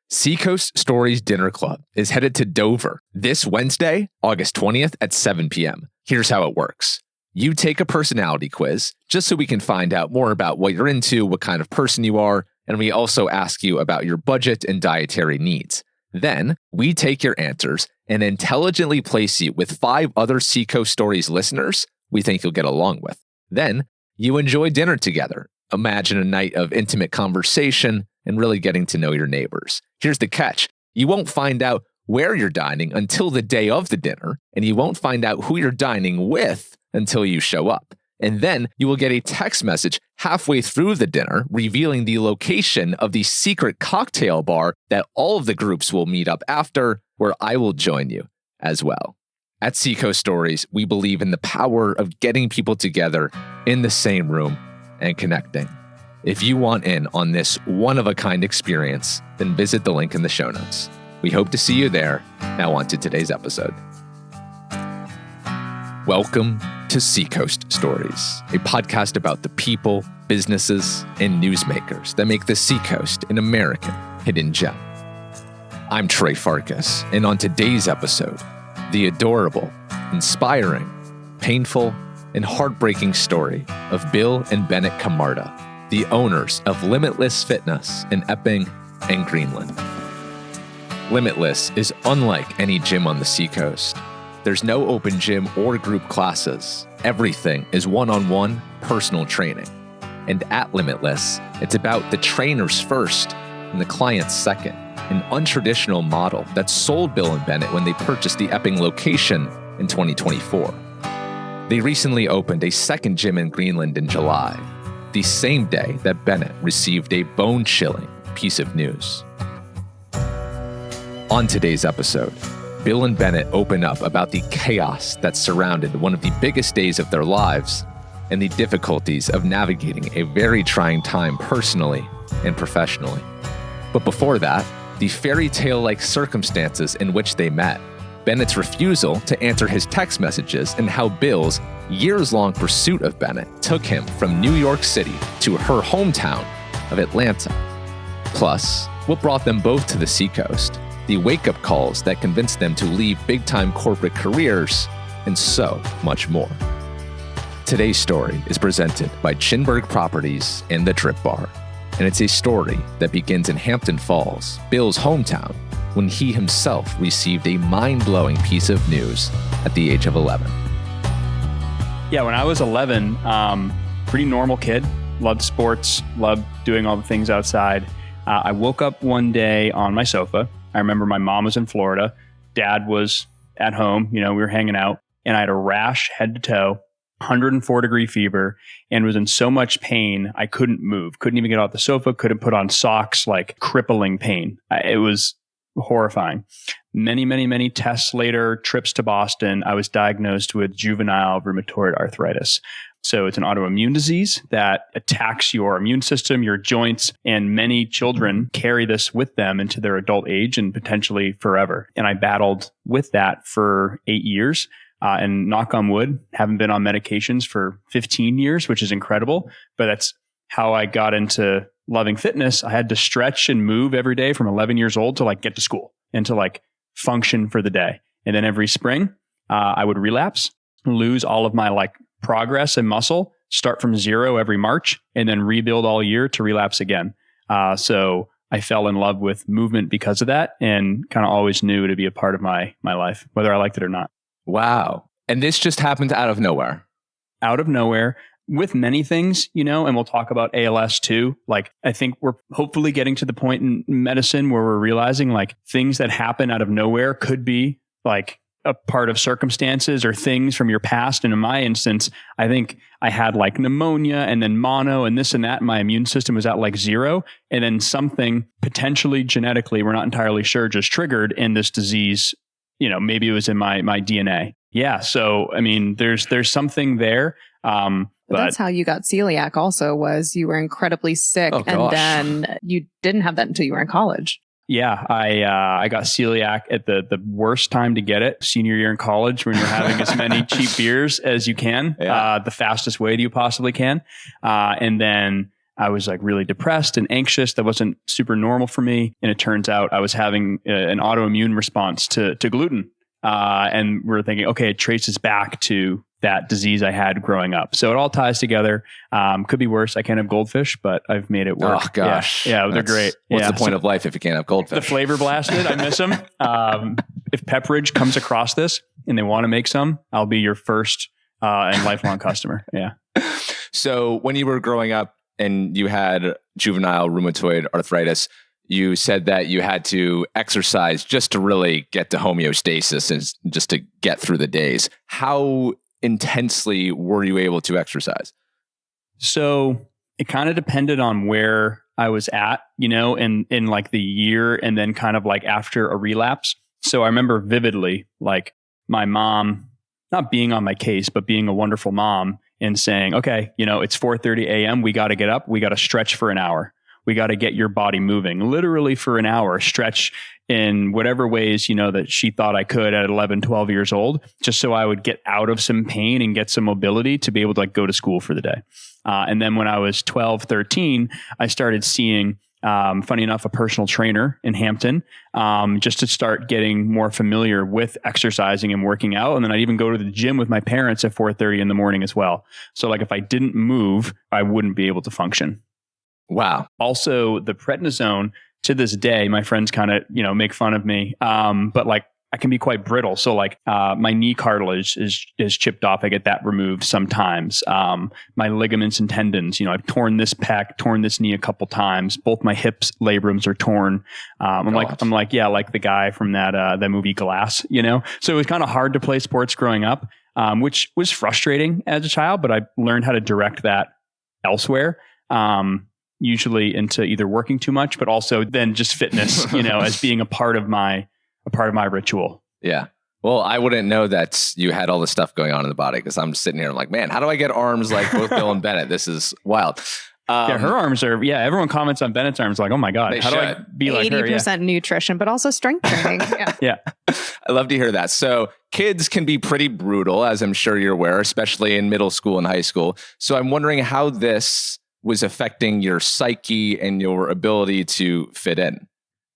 Seacoast Stories Dinner Club is headed to Dover this Wednesday, August 20th at 7 p.m. Here's how it works. You take a personality quiz just so we can find out more about what you're into, what kind of person you are, and we also ask you about your budget and dietary needs. Then we take your answers and intelligently place you with 5 other Seacoast Stories listeners we think you'll get along with. Then you enjoy dinner together. Imagine a night of intimate conversation and really getting to know your neighbors. Here's the catch. You won't find out where you're dining until the day of the dinner, and you won't find out who you're dining with until you show up. And then you will get a text message halfway through the dinner revealing the location of the secret cocktail bar that all of the groups will meet up after, where I will join you as well. At Seacoast Stories, we believe in the power of getting people together in the same room and connecting. If you want in on this one-of-a-kind experience, then visit the link in the show notes. We hope to see you there. Now on to today's episode. Welcome to Seacoast Stories, a podcast about the people, businesses, and newsmakers that make the Seacoast an American hidden gem. I'm Trey Farkas, and on today's episode, the adorable, inspiring, painful, and heartbreaking story of Bill and Bennett Camarda, the owners of Limitless Fitness in Epping and Greenland. Limitless is unlike any gym on the Seacoast. There's no open gym or group classes. Everything is one-on-one personal training. And at Limitless, it's about the trainers first and the clients second, an untraditional model that sold Bill and Bennett when they purchased the Epping location in 2024. They recently opened a second gym in Greenland in July, the same day that Bennett received a bone-chilling piece of news. On today's episode, Bill and Bennett open up about the chaos that surrounded one of the biggest days of their lives and the difficulties of navigating a very trying time personally and professionally. But before that, the fairy tale-like circumstances in which they met, Bennett's refusal to answer his text messages, and how Bill's years-long pursuit of Bennett took him from New York City to her hometown of Atlanta. Plus, what brought them both to the Seacoast, the wake-up calls that convinced them to leave big-time corporate careers, and so much more. Today's story is presented by Chinburg Properties and the DRIPBar, and it's a story that begins in Hampton Falls, Bill's hometown, when he himself received a mind-blowing piece of news at the age of 11. Yeah, when I was 11, pretty normal kid, loved sports, loved doing all the things outside. I woke up one day on my sofa. I remember my mom was in Florida. Dad was at home, we were hanging out, and I had a rash head to toe, 104-degree fever, and was in so much pain, I couldn't move, couldn't even get off the sofa, couldn't put on socks, like crippling pain. It was horrifying. Many tests later, trips to Boston, I was diagnosed with juvenile rheumatoid arthritis. So it's an autoimmune disease that attacks your immune system, your joints, and many children carry this with them into their adult age and potentially forever. And I battled with that for 8 years. And knock on wood, haven't been on medications for 15 years, which is incredible. But that's how I got into loving fitness. I had to stretch and move every day from 11 years old to get to school and to function for the day. And then every spring, I would relapse, lose all of my progress and muscle, start from zero every March, and then rebuild all year to relapse again. So I fell in love with movement because of that, and kind of always knew it to be a part of my life, whether I liked it or not. Wow. And this just happened out of nowhere. Out of nowhere. With many things, and we'll talk about ALS too. I think we're hopefully getting to the point in medicine where we're realizing things that happen out of nowhere could be a part of circumstances or things from your past. And in my instance, I think I had pneumonia and then mono and this and that. My immune system was at 0. And then something potentially genetically, we're not entirely sure, just triggered, and this disease, maybe it was in my DNA. Yeah. So, there's something there. But that's how you got celiac also, was you were incredibly sick, and then you didn't have that until you were in college. Yeah, I got celiac at the worst time to get it, senior year in college, when you're having as many cheap beers as you can, the fastest way that you possibly can. And then I was like really depressed and anxious. That wasn't super normal for me. And it turns out I was having an autoimmune response to gluten. And we're thinking, okay, it traces back to that disease I had growing up. So it all ties together. Could be worse. I can't have goldfish, but I've made it work. Oh gosh. Yeah, they're great. What's the point of life if you can't have goldfish? The flavor blasted. I miss them. If Pepperidge comes across this and they want to make some, I'll be your first and lifelong customer. Yeah. So when you were growing up and you had juvenile rheumatoid arthritis, you said that you had to exercise just to really get to homeostasis and just to get through the days. How intensely were you able to exercise? So it kind of depended on where I was at, in like the year and then kind of like after a relapse. So I remember vividly like my mom not being on my case, but being a wonderful mom and saying, okay, it's 4:30 a.m. We got to get up. We got to stretch for an hour. We got to get your body moving literally for an hour, stretch in whatever ways, that she thought I could at 11, 12 years old, just so I would get out of some pain and get some mobility to be able to like go to school for the day. And then when I was 12, 13, I started seeing, funny enough, a personal trainer in Hampton, just to start getting more familiar with exercising and working out. And then I'd even go to the gym with my parents at 4:30 in the morning as well. So like if I didn't move, I wouldn't be able to function. Wow. Also, the prednisone to this day, my friends kind of, make fun of me. But like I can be quite brittle. So like my knee cartilage is chipped off. I get that removed sometimes. My ligaments and tendons, I've torn this pec, torn this knee a couple times. Both my hips labrums are torn. I'm like, yeah, like the guy from that movie Glass, So it was kind of hard to play sports growing up, which was frustrating as a child, but I learned how to direct that elsewhere. Usually into either working too much, but also then just fitness, as being a part of my ritual. Yeah. Well, I wouldn't know that you had all this stuff going on in the body because I'm sitting here, I'm like, man, how do I get arms like both Bill and Bennett? This is wild. Her arms are, everyone comments on Bennett's arms like, oh my God, how do I be like her? 80% nutrition, but also strength training. Yeah. I love to hear that. So kids can be pretty brutal, as I'm sure you're aware, especially in middle school and high school. So I'm wondering how this was affecting your psyche and your ability to fit in.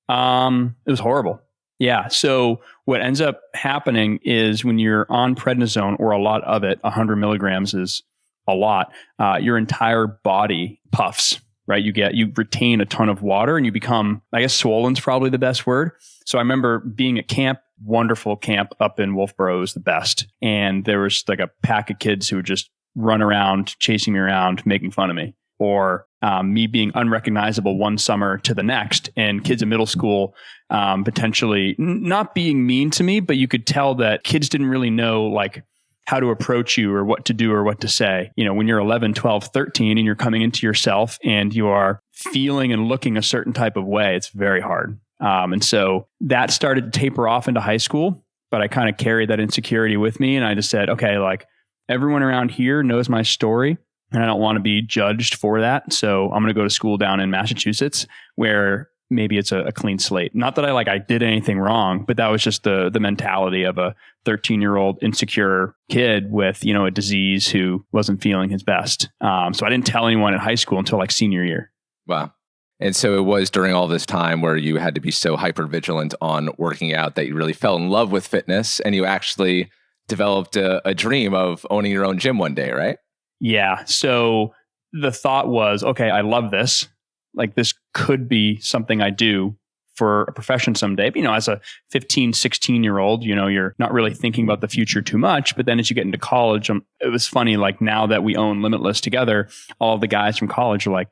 It was horrible. Yeah. So what ends up happening is when you're on prednisone or a lot of it, 100 milligrams is a lot, your entire body puffs, right? You retain a ton of water and you become, I guess swollen's probably the best word. So I remember being at camp, wonderful camp up in Wolfboro was the best. And there was like a pack of kids who would just run around, chasing me around, making fun of me. Or me being unrecognizable one summer to the next, and kids in middle school potentially not being mean to me, but you could tell that kids didn't really know like how to approach you or what to do or what to say. When you're 11, 12, 13 and you're coming into yourself and you are feeling and looking a certain type of way, it's very hard. And so that started to taper off into high school, but I kind of carried that insecurity with me. And I just said, okay, like everyone around here knows my story. And I don't want to be judged for that. So I'm going to go to school down in Massachusetts where maybe it's a clean slate. Not that I did anything wrong, but that was just the mentality of a 13-year-old insecure kid with, a disease who wasn't feeling his best. So I didn't tell anyone in high school until like senior year. Wow. And so it was during all this time where you had to be so hyper vigilant on working out that you really fell in love with fitness and you actually developed a dream of owning your own gym one day, right? Yeah. So the thought was, okay, I love this. Like this could be something I do for a profession someday. But, as a 15, 16-year-old, you're not really thinking about the future too much. But then as you get into college, it was funny, like now that we own Limitless together, all of the guys from college are like,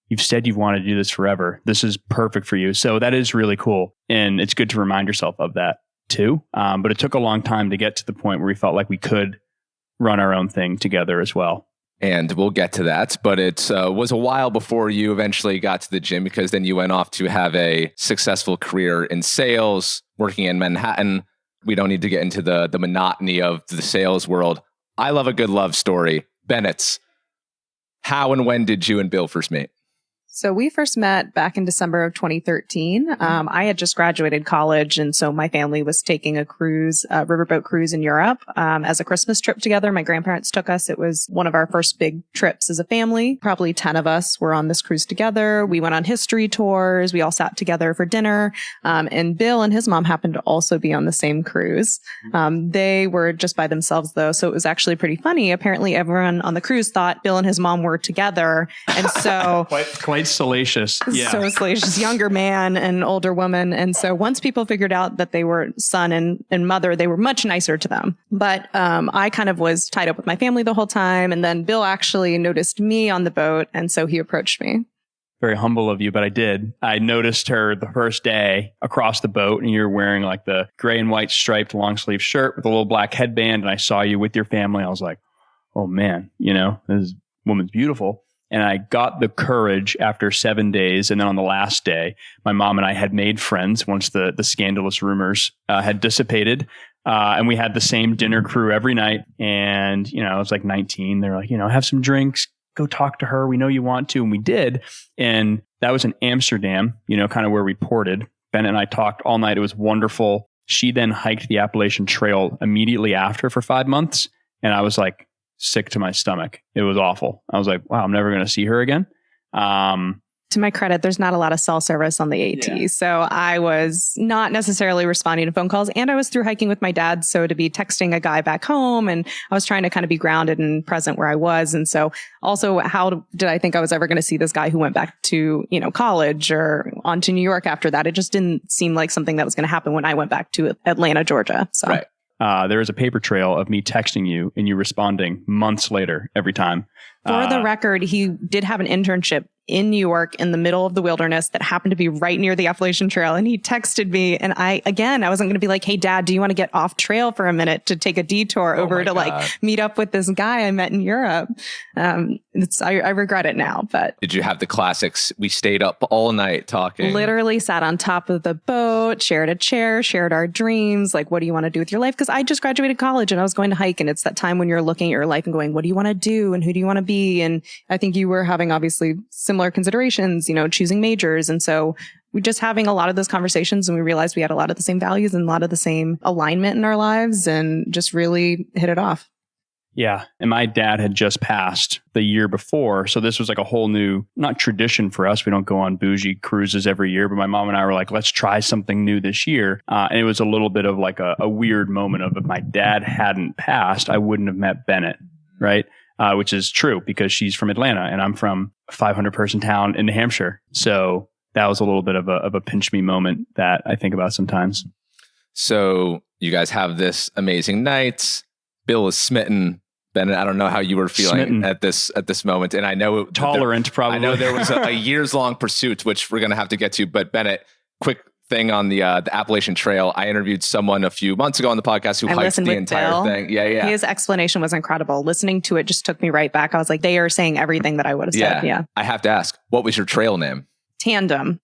you've said you've wanted to do this forever. This is perfect for you. So that is really cool. And it's good to remind yourself of that too. But it took a long time to get to the point where we felt like we could run our own thing together as well. And we'll get to that. But it was a while before you eventually got to the gym because then you went off to have a successful career in sales, working in Manhattan. We don't need to get into the monotony of the sales world. I love a good love story. Bennett's. How and when did you and Bill first meet? So we first met back in December of 2013. I had just graduated college. And so my family was taking a cruise, a riverboat cruise in Europe, as a Christmas trip together. My grandparents took us. It was one of our first big trips as a family. Probably 10 of us were on this cruise together. We went on history tours. We all sat together for dinner. And Bill and his mom happened to also be on the same cruise. They were just by themselves though. So it was actually pretty funny. Apparently everyone on the cruise thought Bill and his mom were together. And so quite salacious. Yeah. So salacious, younger man and older woman. And so once people figured out that they were son and mother, they were much nicer to them. But I kind of was tied up with my family the whole time. And then Bill actually noticed me on the boat. And so he approached me. Very humble of you, but I did. I noticed her the first day across the boat, and you're wearing like the gray and white striped long sleeve shirt with a little black headband. And I saw you with your family. I was like, oh man, this woman's beautiful. And I got the courage after 7 days. And then on the last day, my mom and I had made friends once the scandalous rumors had dissipated. And we had the same dinner crew every night. And, I was like 19. They're like, have some drinks, go talk to her. We know you want to. And we did. And that was in Amsterdam, kind of where we ported. Bennett and I talked all night. It was wonderful. She then hiked the Appalachian Trail immediately after for 5 months. And I was like, sick to my stomach. It was awful. I was like, wow, I'm never going to see her again. To my credit, there's not a lot of cell service on the AT. Yeah. So I was not necessarily responding to phone calls, and I was through hiking with my dad. So to be texting a guy back home, and I was trying to kind of be grounded and present where I was. And so also, how did I think I was ever going to see this guy who went back to, college or on to New York after that? It just didn't seem like something that was going to happen when I went back to Atlanta, Georgia. So. Right. There is a paper trail of me texting you and you responding months later every time. For the record, he did have an internship in New York in the middle of the wilderness that happened to be right near the Appalachian Trail. And he texted me, and I wasn't going to be like, hey, Dad, do you want to get off trail for a minute to take a detour over to like meet up with this guy I met in Europe? I regret it now, but. Did you have the classics? We stayed up all night talking. Literally sat on top of the boat, shared a chair, shared our dreams. Like, what do you want to do with your life? Because I just graduated college and I was going to hike. And it's that time when you're looking at your life and going, what do you want to do? And who do you want to be? And I think you were having obviously similar considerations, choosing majors. And so we're just having a lot of those conversations, and we realized we had a lot of the same values and a lot of the same alignment in our lives, and just really hit it off. Yeah. And my dad had just passed the year before. So this was like a whole new, not tradition for us. We don't go on bougie cruises every year, but my mom and I were like, let's try something new this year. And it was a little bit of like a weird moment of, if my dad hadn't passed, I wouldn't have met Bennett. Right. Which is true because she's from Atlanta and I'm from a 500 person town in New Hampshire. So that was a little bit of a pinch me moment that I think about sometimes. So you guys have this amazing night. Bill is smitten. Bennett, I don't know how you were feeling at this moment. And I know tolerant, probably. I know there was a years long pursuit, which we're going to have to get to. But Bennett, quick thing on the Appalachian Trail. I interviewed someone a few months ago on the podcast who hiked the entire Bill. thing. Yeah. His explanation was incredible. Listening to it just took me right back. I was like, they are saying everything that I would have said. Yeah. I have to ask, what was your trail name? Tandem.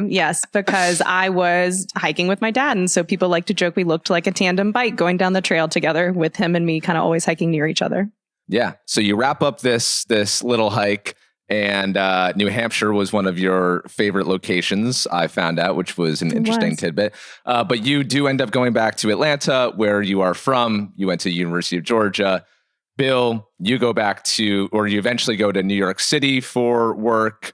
Yes, because I was hiking with my dad. And so people like to joke we looked like a tandem bike going down the trail together, with him and me kind of always hiking near each other. Yeah. So you wrap up this little hike, and New Hampshire was one of your favorite locations, I found out, which was an interesting tidbit. But you do end up going back to Atlanta, where you are from. You went to the University of Georgia. Bill, you eventually go to New York City for work.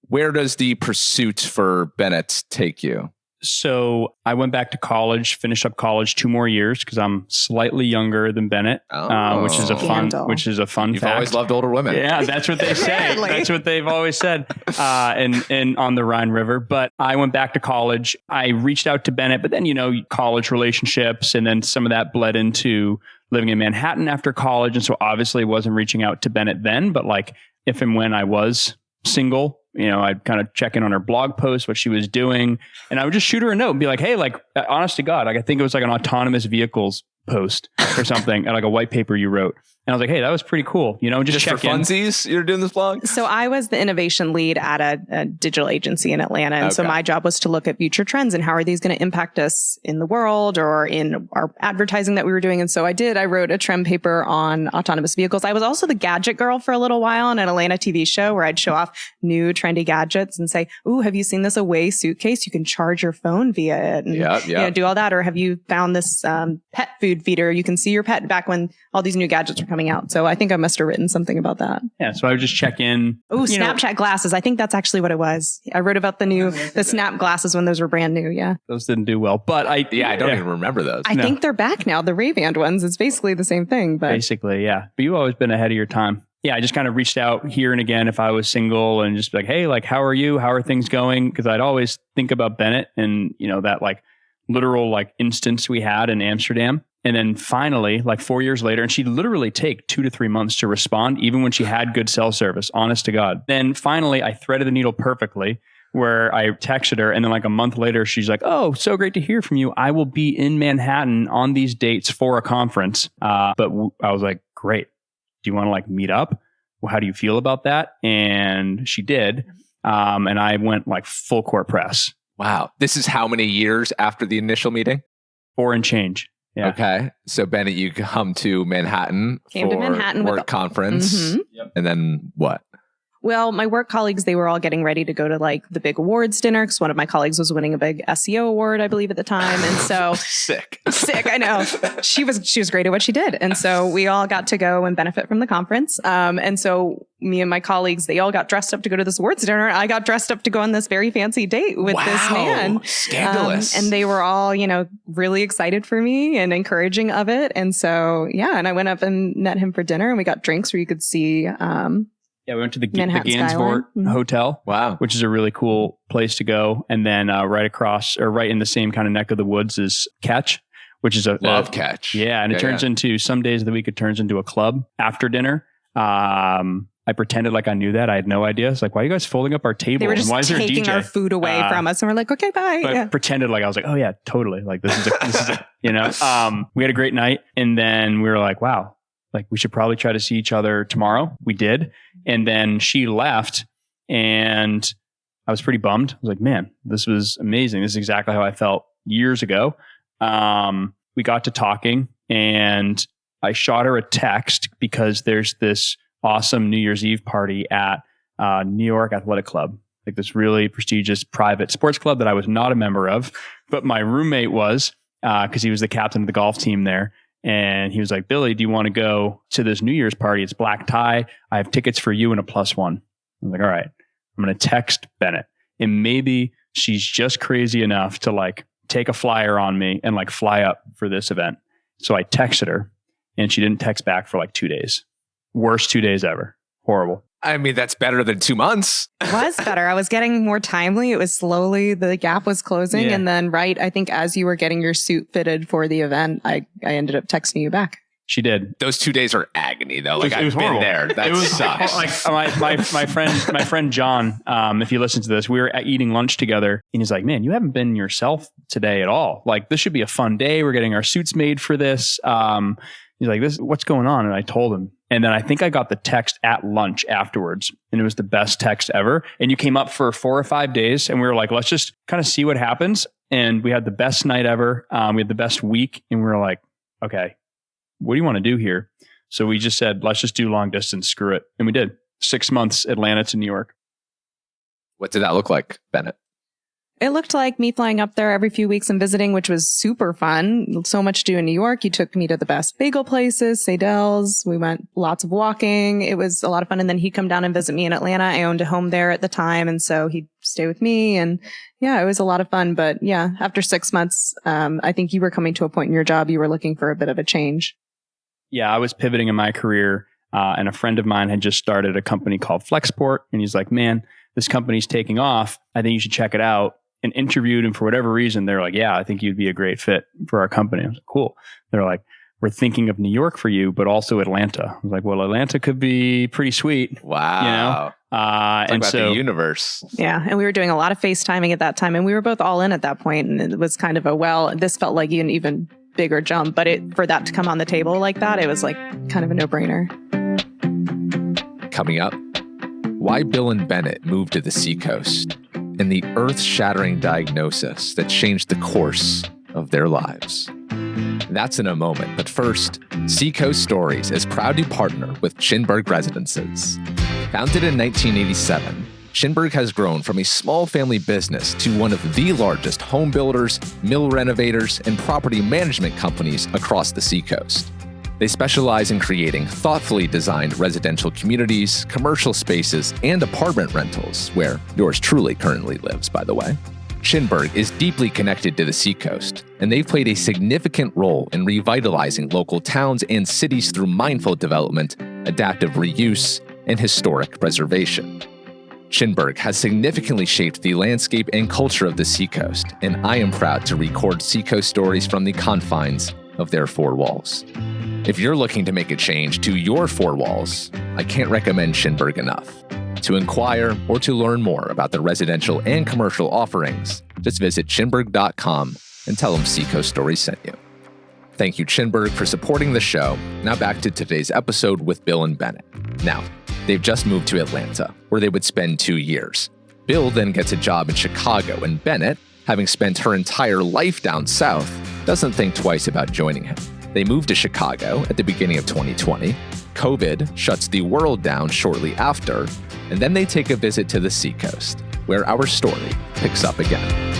Where does the pursuit for Bennett take you? So I went back to college, finished up college 2 more years because I'm slightly younger than Bennett, which is a fun You've fact. Always loved older women. Yeah, that's what they say. That's what they've always said. And on the Rhine River. But I went back to college. I reached out to Bennett, but then, college relationships, and then some of that bled into living in Manhattan after college. And so obviously wasn't reaching out to Bennett then, but like if and when I was single, I'd kind of check in on her blog post, what she was doing. And I would just shoot her a note and be like, hey, like, honest to God, like, I think it was like an autonomous vehicles post or something, like a white paper you wrote. And I was like, hey, that was pretty cool. Just for check in. funsies, you're doing this blog? So I was the innovation lead at a digital agency in Atlanta. And so my job was to look at future trends and how are these going to impact us in the world or in our advertising that we were doing. And so I wrote a trend paper on autonomous vehicles. I was also the gadget girl for a little while on an Atlanta TV show where I'd show off new trendy gadgets and say, ooh, have you seen this Away suitcase? You can charge your phone via it and do all that. Or have you found this pet food feeder? You can see your pet back when all these new gadgets are coming out. So I think I must have written something about that. Yeah. So I would just check in. Oh, Snapchat glasses. I think that's actually what it was. I wrote about the Snap glasses when those were brand new. Yeah. Those didn't do well, but I don't even remember those. I think they're back now. The Ray-Ban ones. It's basically the same thing, but basically, yeah. But you've always been ahead of your time. Yeah. I just kind of reached out here and again if I was single and just be like, hey, like, how are you? How are things going? Because I'd always think about Bennett and, that like literal like instance we had in Amsterdam. And then finally, like 4 years later, and she'd literally take 2 to 3 months to respond, even when she had good cell service, honest to God. Then finally, I threaded the needle perfectly where I texted her. And then like a month later, she's like, oh, so great to hear from you. I will be in Manhattan on these dates for a conference. I was like, great. Do you want to like meet up? Well, how do you feel about that? And she did. And I went like full court press. Wow. This is how many years after the initial meeting? 4 and change. Yeah. Okay. So Bennett, you come to Manhattan Came for to Manhattan work conference. Mm-hmm. Yep. And then what? Well, my work colleagues, they were all getting ready to go to like the big awards dinner because one of my colleagues was winning a big SEO award, I believe, at the time. And so sick, I know. She was great at what she did. And so we all got to go and benefit from the conference. And so me and my colleagues, they all got dressed up to go to this awards dinner. I got dressed up to go on this very fancy date with this man. Scandalous. And they were all, really excited for me and encouraging of it. And so, and I went up and met him for dinner and we got drinks where you could see, we went to the Gansevoort Hotel. Wow. Which is a really cool place to go. And then right in the same kind of neck of the woods is Catch, which is love Catch. Yeah. And it turns into, some days of the week, it turns into a club after dinner. I pretended like I knew that. I had no idea. It's like, why are you guys folding up our table? They were just and why is there a taking DJ? Our food away from us. And we're like, okay, bye. But pretended like I was like, oh yeah, totally. Like this is we had a great night. And then we were like, wow, like we should probably try to see each other tomorrow. We did. And then she left and I was pretty bummed. I was like, man, this was amazing. This is exactly how I felt years ago. We got to talking and I shot her a text because there's this awesome New Year's Eve party at New York Athletic Club, like this really prestigious private sports club that I was not a member of, but my roommate was because he was the captain of the golf team there. And he was like, Billy, do you want to go to this New Year's party? It's black tie. I have tickets for you and a +1. I was like, all right, I'm going to text Bennett. And maybe she's just crazy enough to like take a flyer on me and like fly up for this event. So I texted her and she didn't text back for like 2 days. Worst 2 days ever. Horrible. I mean, that's better than 2 months. It was better. I was getting more timely. It was slowly, the gap was closing. Yeah. And then, I think as you were getting your suit fitted for the event, I ended up texting you back. She did. Those 2 days are agony though. Like it was I've been horrible. there. That sucks. Like my friend John, if you listen to this, we were eating lunch together and he's like, man, you haven't been yourself today at all. Like this should be a fun day. We're getting our suits made for this. He's like, what's going on? And I told him. And then I think I got the text at lunch afterwards and it was the best text ever. And you came up for 4 or 5 days and we were like, let's just kind of see what happens. And we had the best night ever. We had the best week and we were like, okay, what do you want to do here? So we just said, let's just do long distance. Screw it. And we did 6 months, Atlanta to New York. What did that look like, Bennett? It looked like me flying up there every few weeks and visiting, which was super fun. So much to do in New York. You took me to the best bagel places, Seydel's. We went lots of walking. It was a lot of fun. And then he'd come down and visit me in Atlanta. I owned a home there at the time. And so he'd stay with me. And yeah, it was a lot of fun. But yeah, after 6 months, I think you were coming to a point in your job. You were looking for a bit of a change. Yeah, I was pivoting in my career. And a friend of mine had just started a company called Flexport. And he's like, man, this company's taking off. I think you should check it out. And interviewed him for whatever reason. They're like, yeah, I think you'd be a great fit for our company. I was like, cool. They're like, we're thinking of New York for you, but also Atlanta. I was like, well, Atlanta could be pretty sweet. Wow. And about so the universe. Yeah. And we were doing a lot of FaceTiming at that time and we were both all in at that point. And it was kind of this felt like an even bigger jump, but for that to come on the table like that, it was like kind of a no-brainer. Coming up, why Bill and Bennett moved to the Seacoast and the earth-shattering diagnosis that changed the course of their lives. That's in a moment, but first, Seacoast Stories is proud to partner with Chinburg Residences. Founded in 1987, Chinburg has grown from a small family business to one of the largest home builders, mill renovators, and property management companies across the Seacoast. They specialize in creating thoughtfully designed residential communities, commercial spaces, and apartment rentals, where yours truly currently lives, by the way. Chinburg is deeply connected to the Seacoast, and they've played a significant role in revitalizing local towns and cities through mindful development, adaptive reuse, and historic preservation. Chinburg has significantly shaped the landscape and culture of the Seacoast, and I am proud to record Seacoast stories from the confines of their four walls. If you're looking to make a change to your four walls, I can't recommend Chinburg enough. To inquire or to learn more about the residential and commercial offerings, just visit chinburg.com and tell them Seacoast Stories sent you. Thank you, Chinburg, for supporting the show. Now back to today's episode with Bill and Bennett. Now, they've just moved to Atlanta, where they would spend 2 years. Bill then gets a job in Chicago, and Bennett, having spent her entire life down south, doesn't think twice about joining him. They moved to Chicago at the beginning of 2020. COVID shuts the world down shortly after, and then they take a visit to the Seacoast, where our story picks up again.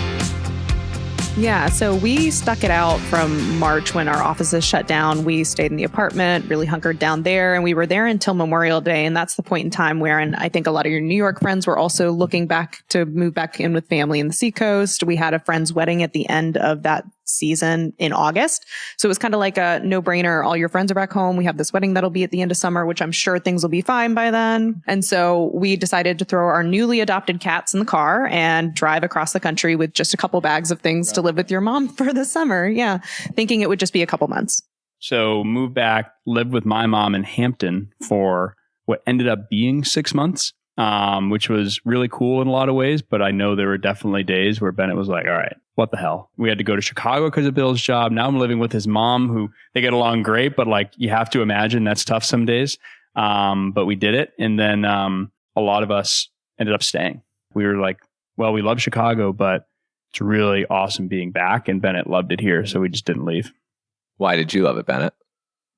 Yeah, so we stuck it out from March when our offices shut down. We stayed in the apartment, really hunkered down there, and we were there until Memorial Day. And that's the point in time where, and I think a lot of your New York friends were also looking back to move back in with family in the Seacoast. We had a friend's wedding at the end of that season in August. So it was kind of like a no-brainer. All your friends are back home. We have this wedding that'll be at the end of summer, which I'm sure things will be fine by then. And so we decided to throw our newly adopted cats in the car and drive across the country with just a couple bags of things to live with your mom for the summer. Yeah. Thinking it would just be a couple months. So moved back, lived with my mom in Hampton for what ended up being 6 months, which was really cool in a lot of ways. But I know there were definitely days where Bennett was like, all right, what the hell? We had to go to Chicago because of Bill's job. Now I'm living with his mom, who they get along great, but like you have to imagine that's tough some days. But we did it. And then a lot of us ended up staying. We were like, well, we love Chicago, but it's really awesome being back. And Bennett loved it here. So we just didn't leave. Why did you love it, Bennett?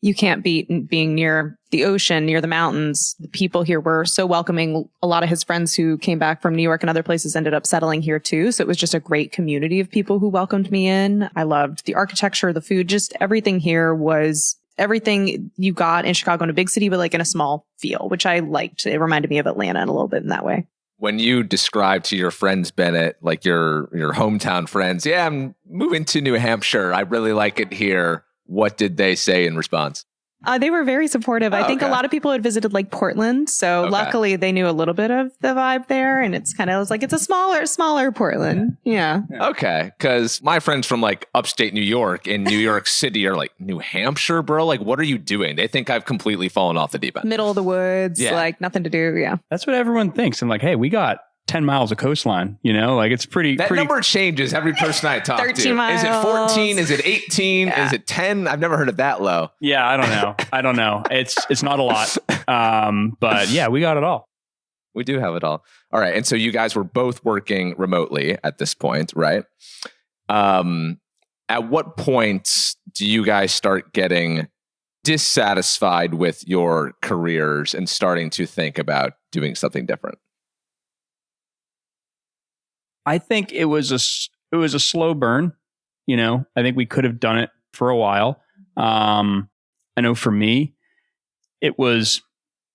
You can't beat being near the ocean, near the mountains. The people here were so welcoming. A lot of his friends who came back from New York and other places ended up settling here too. So it was just a great community of people who welcomed me in. I loved the architecture, the food, just everything here was everything you got in Chicago in a big city, but like in a small feel, which I liked. It reminded me of Atlanta in a little bit in that way. When you describe to your friends, Bennett, like your hometown friends, yeah, I'm moving to New Hampshire. I really like it here. What did they say in response? They were very supportive. I think a lot of people had visited like Portland. So luckily they knew a little bit of the vibe there. And it's kind of like, it's a smaller Portland. Yeah. Okay. Because my friends from like upstate New York and New York City are like, New Hampshire, bro? Like, what are you doing? They think I've completely fallen off the deep end. Middle of the woods, like nothing to do. Yeah. That's what everyone thinks. I'm like, hey, we got 10 miles of coastline, you know, like it's pretty. That number changes every person I talk 13 to. miles. Is it 14? Is it 18? Yeah. Is it 10? I've never heard it that low. Yeah, I don't know. It's not a lot. But yeah, we got it all. We do have it all. All right. And so you guys were both working remotely at this point, right? At what point do you guys start getting dissatisfied with your careers and starting to think about doing something different? I think it was a slow burn. You know, I think we could have done it for a while. I know for me, it was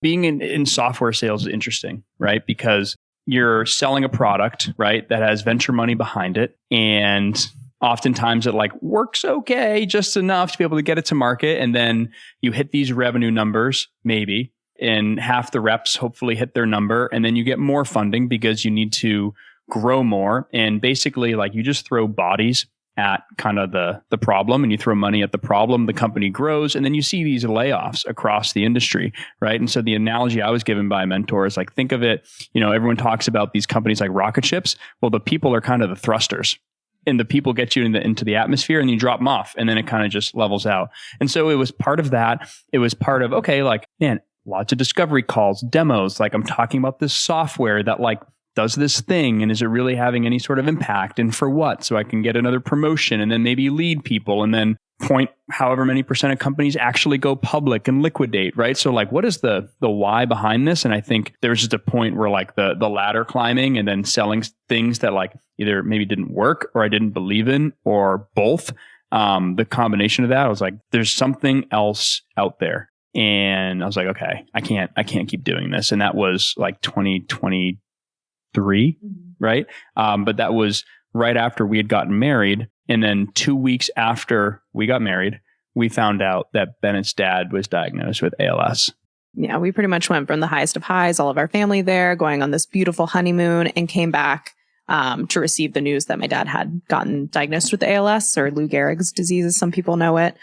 being in software sales is interesting, right? Because you're selling a product, right, that has venture money behind it. And oftentimes it like works okay, just enough to be able to get it to market. And then you hit these revenue numbers, maybe, and half the reps hopefully hit their number. And then you get more funding because you need to grow more. And basically like you just throw bodies at kind of the problem and you throw money at the problem, the company grows, and then you see these layoffs across the industry, right? And so the analogy I was given by a mentor is like, think of it, you know, everyone talks about these companies like rocket ships. Well, the people are kind of the thrusters, and the people get you into the atmosphere, and you drop them off, and then it kind of just levels out. And so it was part of that. It was part of, okay, like, man, lots of discovery calls, demos. Like, I'm talking about this software that like does this thing, and is it really having any sort of impact, and for what? So I can get another promotion, and then maybe lead people, and then point however many percent of companies actually go public and liquidate, right? So like, what is the why behind this? And I think there's just a point where like the ladder climbing and then selling things that like either maybe didn't work, or I didn't believe in, or both. The combination of that, I was like, there's something else out there. And I was like, okay, I can't keep doing this. And that was like 2023, right? But that was right after we had gotten married. And then 2 weeks after we got married, we found out that Bennett's dad was diagnosed with ALS. Yeah, we pretty much went from the highest of highs, all of our family there, going on this beautiful honeymoon, and came back to receive the news that my dad had gotten diagnosed with ALS, or Lou Gehrig's disease, as some people know it,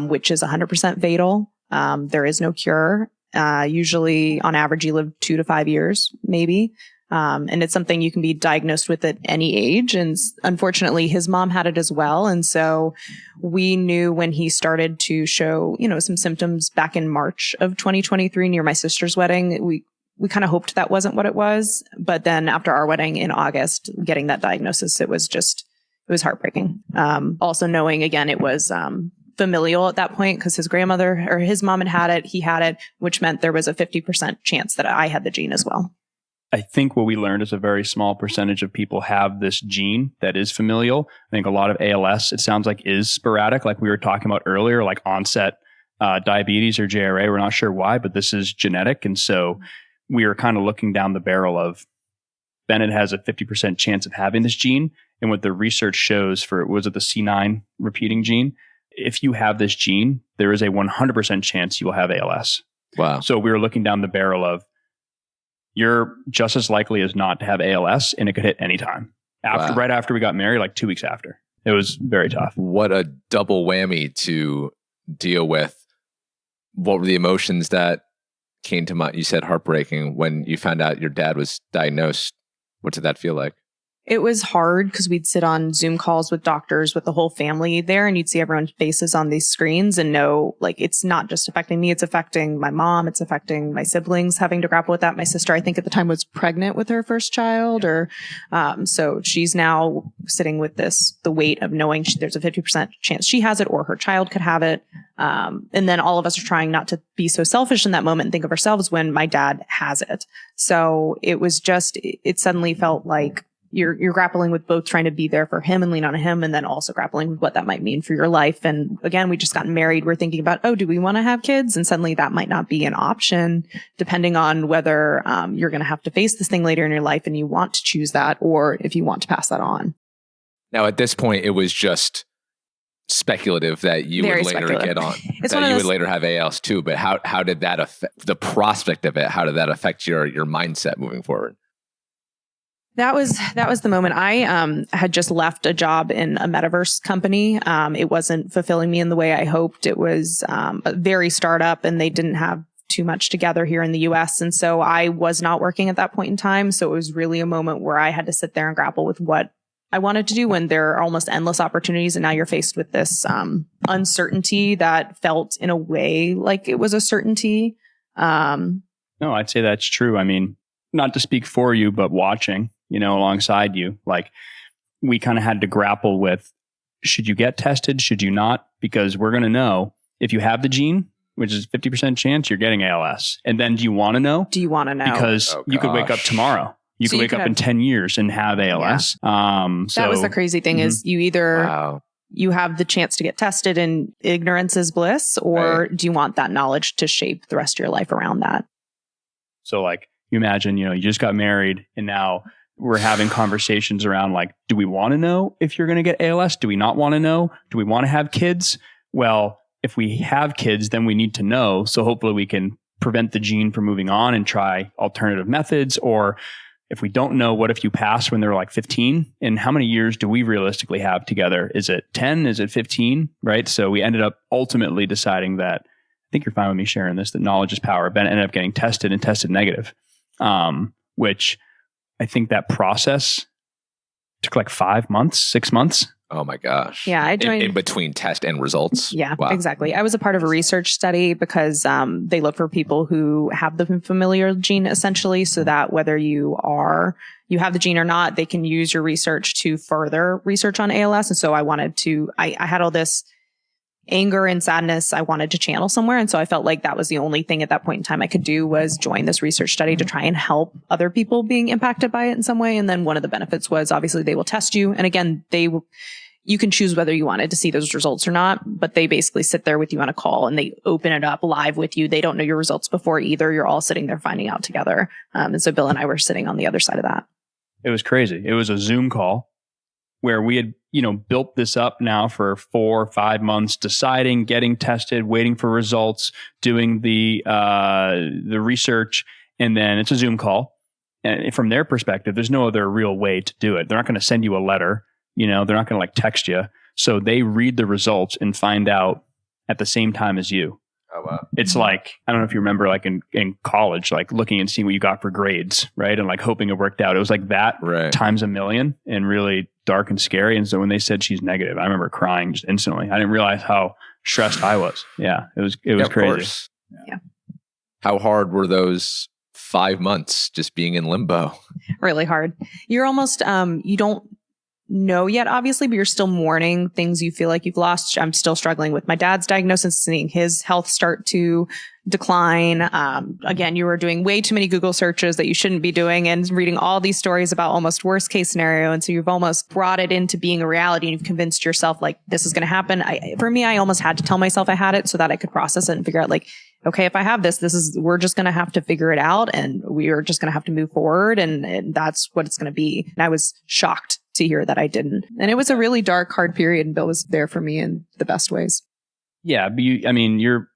which is 100% fatal. There is no cure. Usually, on average, you live 2 to 5 years, maybe. And it's something you can be diagnosed with at any age. And unfortunately, his mom had it as well. And so we knew when he started to show, some symptoms back in March of 2023 near my sister's wedding, we kind of hoped that wasn't what it was. But then after our wedding in August, getting that diagnosis, it was heartbreaking. Also knowing, again, it was, familial at that point, because his grandmother or his mom had it, he had it, which meant there was a 50% chance that I had the gene as well. I think what we learned is a very small percentage of people have this gene that is familial. I think a lot of ALS, it sounds like, is sporadic, like we were talking about earlier, like onset diabetes or JRA. We're not sure why, but this is genetic. And so we are kind of looking down the barrel of Bennett has a 50% chance of having this gene. And what the research shows for, was it the C9 repeating gene? If you have this gene, there is a 100% chance you will have ALS. Wow. So we were looking down the barrel of, you're just as likely as not to have ALS, and it could hit anytime. Right after we got married, like 2 weeks after. It was very tough. What a double whammy to deal with. What were the emotions that came to mind? You said heartbreaking when you found out your dad was diagnosed. What did that feel like? It was hard because we'd sit on Zoom calls with doctors with the whole family there, and you'd see everyone's faces on these screens and know, like, it's not just affecting me, it's affecting my mom, it's affecting my siblings having to grapple with that. My sister, I think at the time, was pregnant with her first child, so she's now sitting with the weight of knowing there's a 50% chance she has it or her child could have it. And then all of us are trying not to be so selfish in that moment and think of ourselves when my dad has it. So it was just, it suddenly felt like you're grappling with both trying to be there for him and lean on him, and then also grappling with what that might mean for your life. And again, we just got married. We're thinking about, do we want to have kids? And suddenly that might not be an option, depending on whether you're going to have to face this thing later in your life and you want to choose that, or if you want to pass that on. Now, at this point, it was just speculative that you would later get on, that you would later have ALS too. But how did that affect the prospect of it? How did that affect your mindset moving forward? That was the moment. I had just left a job in a metaverse company. It wasn't fulfilling me in the way I hoped. It was a very startup, and they didn't have too much together here in the US. And so I was not working at that point in time. So it was really a moment where I had to sit there and grapple with what I wanted to do when there are almost endless opportunities. And now you're faced with this uncertainty that felt in a way like it was a certainty. No, I'd say that's true. I mean, not to speak for you, but watching, alongside you, like, we kind of had to grapple with, should you get tested? Should you not? Because we're going to know if you have the gene, which is 50% chance you're getting ALS. And then do you want to know? Because you could wake up tomorrow. You could wake up in 10 years and have ALS. Yeah. That was the crazy thing is you either you have the chance to get tested and ignorance is bliss, or do you want that knowledge to shape the rest of your life around that? So like, you imagine, you just got married and now we're having conversations around like, do we want to know if you're going to get ALS? Do we not want to know? Do we want to have kids? Well, if we have kids, then we need to know. So hopefully we can prevent the gene from moving on and try alternative methods. Or if we don't know, what if you pass when they're like 15? And how many years do we realistically have together? Is it 10? Is it 15? Right? So we ended up ultimately deciding that, I think you're fine with me sharing this, that knowledge is power. Ben ended up getting tested and tested negative, which I think that process took like 5 months, 6 months. Oh my gosh. Yeah, I joined in between test and results. Yeah, wow. Exactly. I was a part of a research study because they look for people who have the familial gene essentially, so that whether you have the gene or not, they can use your research to further research on ALS. And so I had all this anger and sadness I wanted to channel somewhere. And so I felt like that was the only thing at that point in time I could do was join this research study to try and help other people being impacted by it in some way. And then one of the benefits was obviously they will test you. And again, you can choose whether you wanted to see those results or not, but they basically sit there with you on a call and they open it up live with you. They don't know your results before either. You're all sitting there finding out together. And so Bill and I were sitting on the other side of that. It was crazy. It was a Zoom call where we had, built this up now for 4 or 5 months, deciding, getting tested, waiting for results, doing the research, and then it's a Zoom call. And from their perspective, there's no other real way to do it. They're not going to send you a letter. They're not going to like text you. So they read the results and find out at the same time as you. Oh, wow. It's like, I don't know if you remember like in college, like looking and seeing what you got for grades, right? And like hoping it worked out. It was like that times a million and really dark and scary. And so when they said she's negative, I remember crying just instantly. I didn't realize how stressed I was. Yeah, it was crazy. Yeah. How hard were those 5 months just being in limbo? Really hard. You're almost, you don't know yet, obviously, but you're still mourning things you feel like you've lost. I'm still struggling with my dad's diagnosis, seeing his health start to decline. Again, you were doing way too many Google searches that you shouldn't be doing and reading all these stories about almost worst case scenario. And so you've almost brought it into being a reality and you've convinced yourself like this is going to happen. For me, I almost had to tell myself I had it so that I could process it and figure out like, okay, if I have this, we're just going to have to figure it out and we are just going to have to move forward. And that's what it's going to be. And I was shocked to hear that I didn't. And it was a really dark, hard period. And Bill was there for me in the best ways. Yeah. But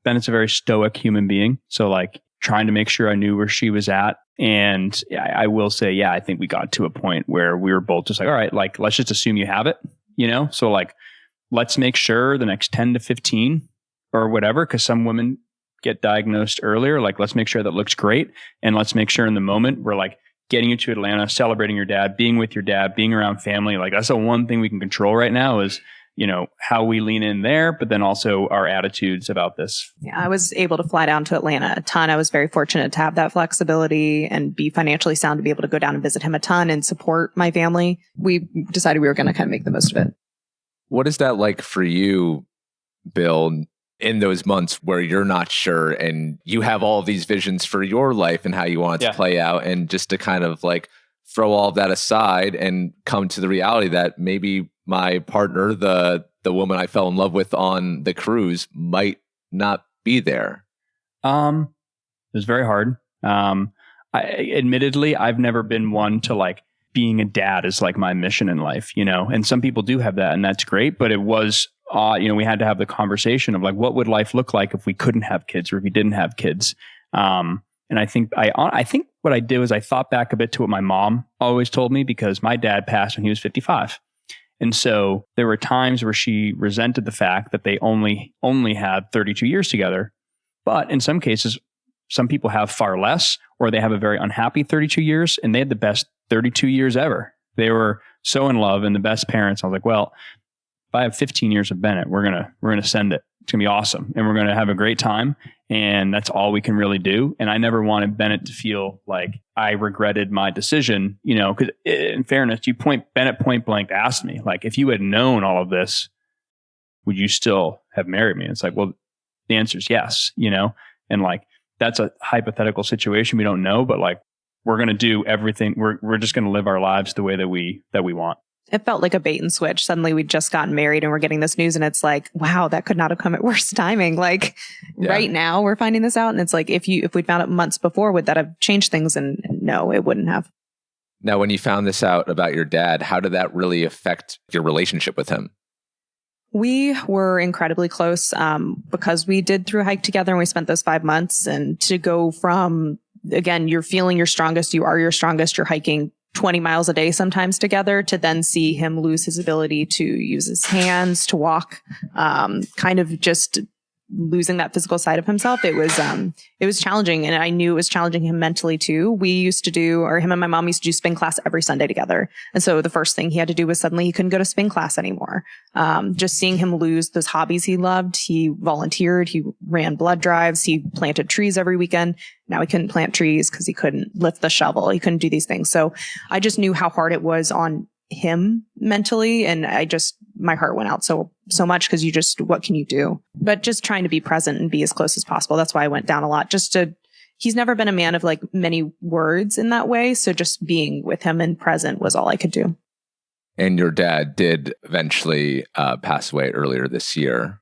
Bennett's a very stoic human being. So like trying to make sure I knew where she was at. And I will say, I think we got to a point where we were both just like, all right, like, let's just assume you have it, So like, let's make sure the next 10 to 15 or whatever, because some women get diagnosed earlier. Like, let's make sure that looks great. And let's make sure in the moment we're like, getting you to Atlanta, celebrating your dad, being with your dad, being around family. Like that's the one thing we can control right now is, how we lean in there, but then also our attitudes about this. Yeah, I was able to fly down to Atlanta a ton. I was very fortunate to have that flexibility and be financially sound to be able to go down and visit him a ton and support my family. We decided we were going to kind of make the most of it. What is that like for you, Bill? In those months where you're not sure and you have all of these visions for your life and how you want it to play out, and just to kind of like throw all of that aside and come to the reality that maybe my partner, the woman I fell in love with on the cruise, might not be there. It was very hard. Admittedly, I've never been one to like being a dad is like my mission in life, and some people do have that and that's great, but it was we had to have the conversation of like, what would life look like if we couldn't have kids or if we didn't have kids? And I think what I did was I thought back a bit to what my mom always told me, because my dad passed when he was 55. And so there were times where she resented the fact that they only had 32 years together. But in some cases, some people have far less, or they have a very unhappy 32 years and they had the best 32 years ever. They were so in love and the best parents. I was like, well, if I have 15 years of Bennett, we're gonna send it. It's gonna be awesome, and we're gonna have a great time. And that's all we can really do. And I never wanted Bennett to feel like I regretted my decision, because in fairness, Bennett point blank asked me, like, if you had known all of this, would you still have married me? And it's like, well, the answer is yes, and like that's a hypothetical situation we don't know, but like we're gonna do everything. We're just gonna live our lives the way that we want. It felt like a bait and switch. Suddenly we'd just gotten married and we're getting this news and it's like, wow, that could not have come at worse timing. Like right now we're finding this out. And it's like, if we'd found it months before, would that have changed things? And no, it wouldn't have. Now, when you found this out about your dad, how did that really affect your relationship with him? We were incredibly close because we did through a hike together and we spent those 5 months. And to go from, again, you're feeling your strongest, you are your strongest, you're hiking 20 miles a day sometimes together, to then see him lose his ability to use his hands, to walk, kind of just losing that physical side of himself, it was challenging. And I knew it was challenging him mentally too. Him and my mom used to do spin class every Sunday together. And so the first thing he had to do was suddenly he couldn't go to spin class anymore. Just seeing him lose those hobbies he loved. He volunteered, he ran blood drives, he planted trees every weekend. Now he couldn't plant trees because he couldn't lift the shovel. He couldn't do these things. So I just knew how hard it was on him mentally. And my heart went out so much because what can you do? But just trying to be present and be as close as possible. That's why I went down a lot. He's never been a man of like many words in that way. So just being with him and present was all I could do. And your dad did eventually pass away earlier this year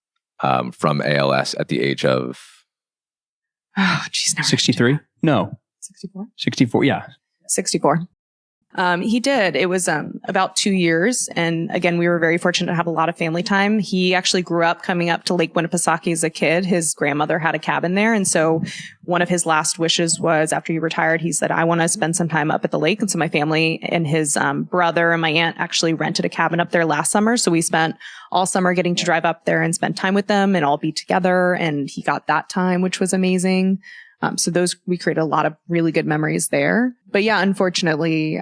from ALS at the age of... Oh, geez. 63? No. 64? 64, yeah. 64. He did. It was about 2 years. And again, we were very fortunate to have a lot of family time. He actually grew up coming up to Lake Winnipesaukee as a kid. His grandmother had a cabin there. And so one of his last wishes was after he retired, he said, I want to spend some time up at the lake. And so my family and his brother and my aunt actually rented a cabin up there last summer. So we spent all summer getting to drive up there and spend time with them and all be together. And he got that time, which was amazing. So we created a lot of really good memories there. But yeah, unfortunately,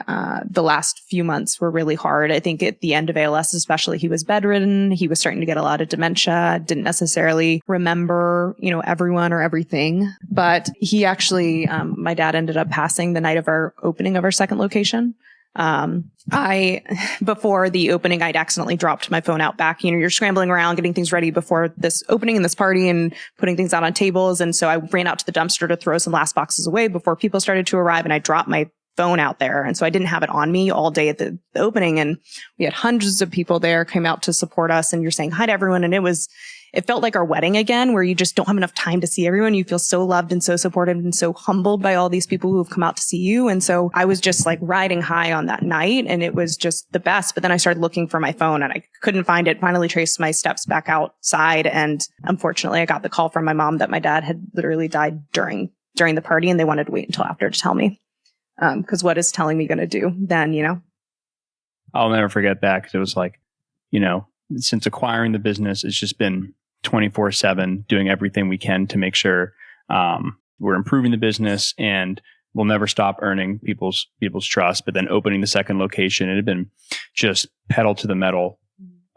the last few months were really hard. I think at the end of ALS, especially, he was bedridden. He was starting to get a lot of dementia, didn't necessarily remember, everyone or everything. But he actually, my dad ended up passing the night of our opening of our second location. Before the opening, I'd accidentally dropped my phone out back. You're scrambling around, getting things ready before this opening and this party and putting things out on tables. And so I ran out to the dumpster to throw some last boxes away before people started to arrive. And I dropped my phone out there. And so I didn't have it on me all day at the opening. And we had hundreds of people there came out to support us. And you're saying hi to everyone. And it felt like our wedding again, where you just don't have enough time to see everyone. You feel so loved and so supported and so humbled by all these people who have come out to see you. And so I was just like riding high on that night, and it was just the best. But then I started looking for my phone and I couldn't find it. Finally traced my steps back outside. And unfortunately, I got the call from my mom that my dad had literally died during the party, and they wanted to wait until after to tell me. Because what is telling me going to do then, I'll never forget that, because it was like, since acquiring the business, it's just been 24/7 doing everything we can to make sure we're improving the business, and we'll never stop earning people's trust. But then opening the second location, it had been just pedal to the metal,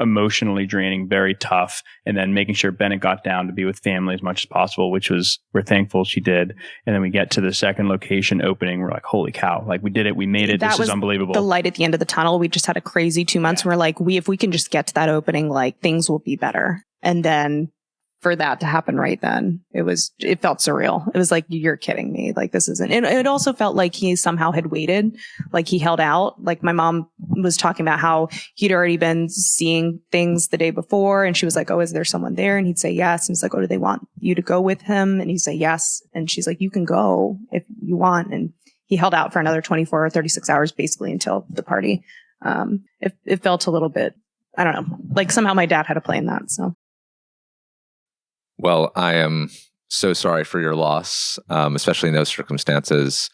emotionally draining, very tough. And then making sure Bennett got down to be with family as much as possible, which we're thankful she did. And then we get to the second location opening. We're like, holy cow, like we did it. We made it. This is unbelievable. The light at the end of the tunnel. We just had a crazy 2 months. Yeah. We're like, if we can just get to that opening, like things will be better. And then for that to happen right then, it felt surreal. It was like, you're kidding me. Like, this isn't, it also felt like he somehow had waited, like he held out. Like my mom was talking about how he'd already been seeing things the day before. And she was like, oh, is there someone there? And he'd say yes. And he's like, oh, do they want you to go with him? And he'd say yes. And she's like, you can go if you want. And he held out for another 24 or 36 hours, basically until the party. It felt a little bit, I don't know, like somehow my dad had a play in that. So. Well, I am so sorry for your loss, especially in those circumstances.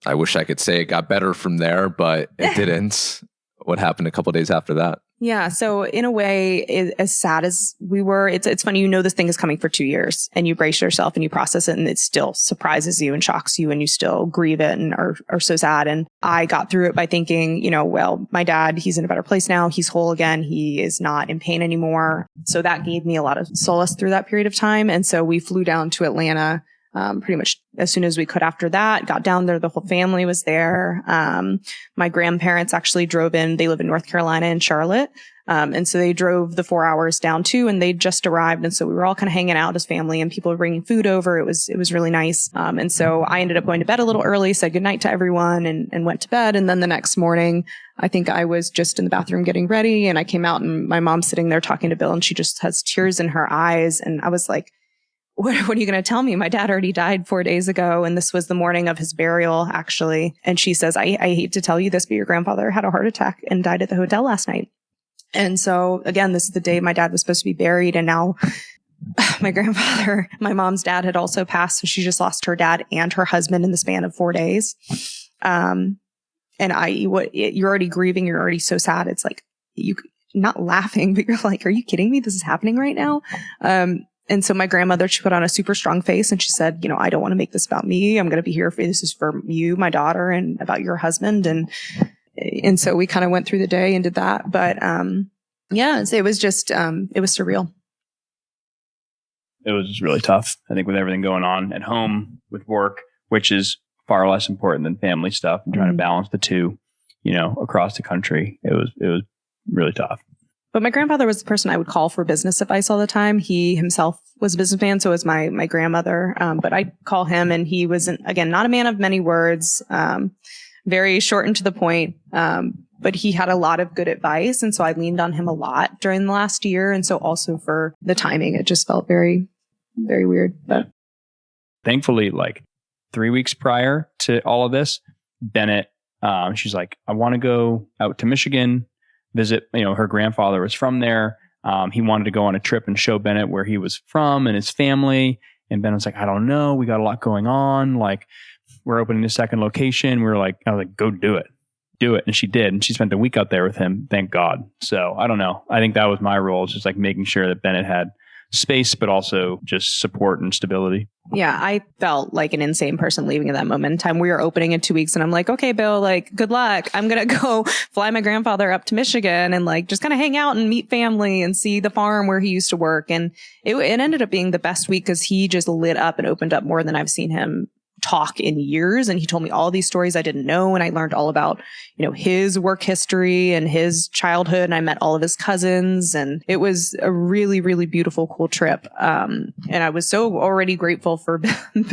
I wish I could say it got better from there, but it didn't. What happened a couple of days after that? Yeah. So in a way, as sad as we were, it's funny, this thing is coming for 2 years, and you brace yourself and you process it, and it still surprises you and shocks you, and you still grieve it and are so sad. And I got through it by thinking, well, my dad, he's in a better place now. He's whole again. He is not in pain anymore. So that gave me a lot of solace through that period of time. And so we flew down to Atlanta pretty much as soon as we could after that. Got down there. The whole family was there. My grandparents actually drove in. They live in North Carolina in Charlotte. And so they drove the 4 hours down too, and they just arrived. And so we were all kind of hanging out as family, and people were bringing food over. It was really nice. And so I ended up going to bed a little early, said goodnight to everyone, and went to bed. And then the next morning, I think I was just in the bathroom getting ready, and I came out, and my mom's sitting there talking to Bill, and she just has tears in her eyes. And I was like, what are you going to tell me? My dad already died 4 days ago. And this was the morning of his burial, actually. And she says, I hate to tell you this, but your grandfather had a heart attack and died at the hotel last night. And so again, this is the day my dad was supposed to be buried. And now my mom's dad had also passed. So she just lost her dad and her husband in the span of 4 days. And you're already grieving. You're already so sad. It's like, not laughing, but you're like, are you kidding me? This is happening right now. And so my grandmother, she put on a super strong face and she said, I don't want to make this about me. I'm going to be here this is for you, my daughter, and about your husband. And so we kind of went through the day and did that. But, it was just, it was surreal. It was really tough. I think with everything going on at home with work, which is far less important than family stuff, and trying to balance the two, across the country, it was really tough. But my grandfather was the person I would call for business advice all the time. He himself was a businessman, so was my grandmother. But I'd call him, and he was, again, not a man of many words, very short and to the point. But he had a lot of good advice. And so I leaned on him a lot during the last year. And so also for the timing, it just felt very, very weird. But thankfully, like 3 weeks prior to all of this, Bennett, she's like, I want to go out to Michigan, visit, her grandfather was from there. He wanted to go on a trip and show Bennett where he was from and his family. And Bennett was like, I don't know. We got a lot going on. Like, we're opening a second location. I was like, go do it. Do it. And she did. And she spent a week out there with him. Thank God. So I don't know. I think that was my role, just like making sure that Bennett had space, but also just support and stability. Yeah, I felt like an insane person leaving at that moment in time. We were opening in 2 weeks and I'm like, okay, Bill, like, good luck. I'm going to go fly my grandfather up to Michigan and like just kind of hang out and meet family and see the farm where he used to work. And it ended up being the best week because he just lit up and opened up more than I've seen him talk in years. And he told me all these stories I didn't know. And I learned all about, his work history and his childhood. And I met all of his cousins. And it was a really, really beautiful, cool trip. And I was so already grateful for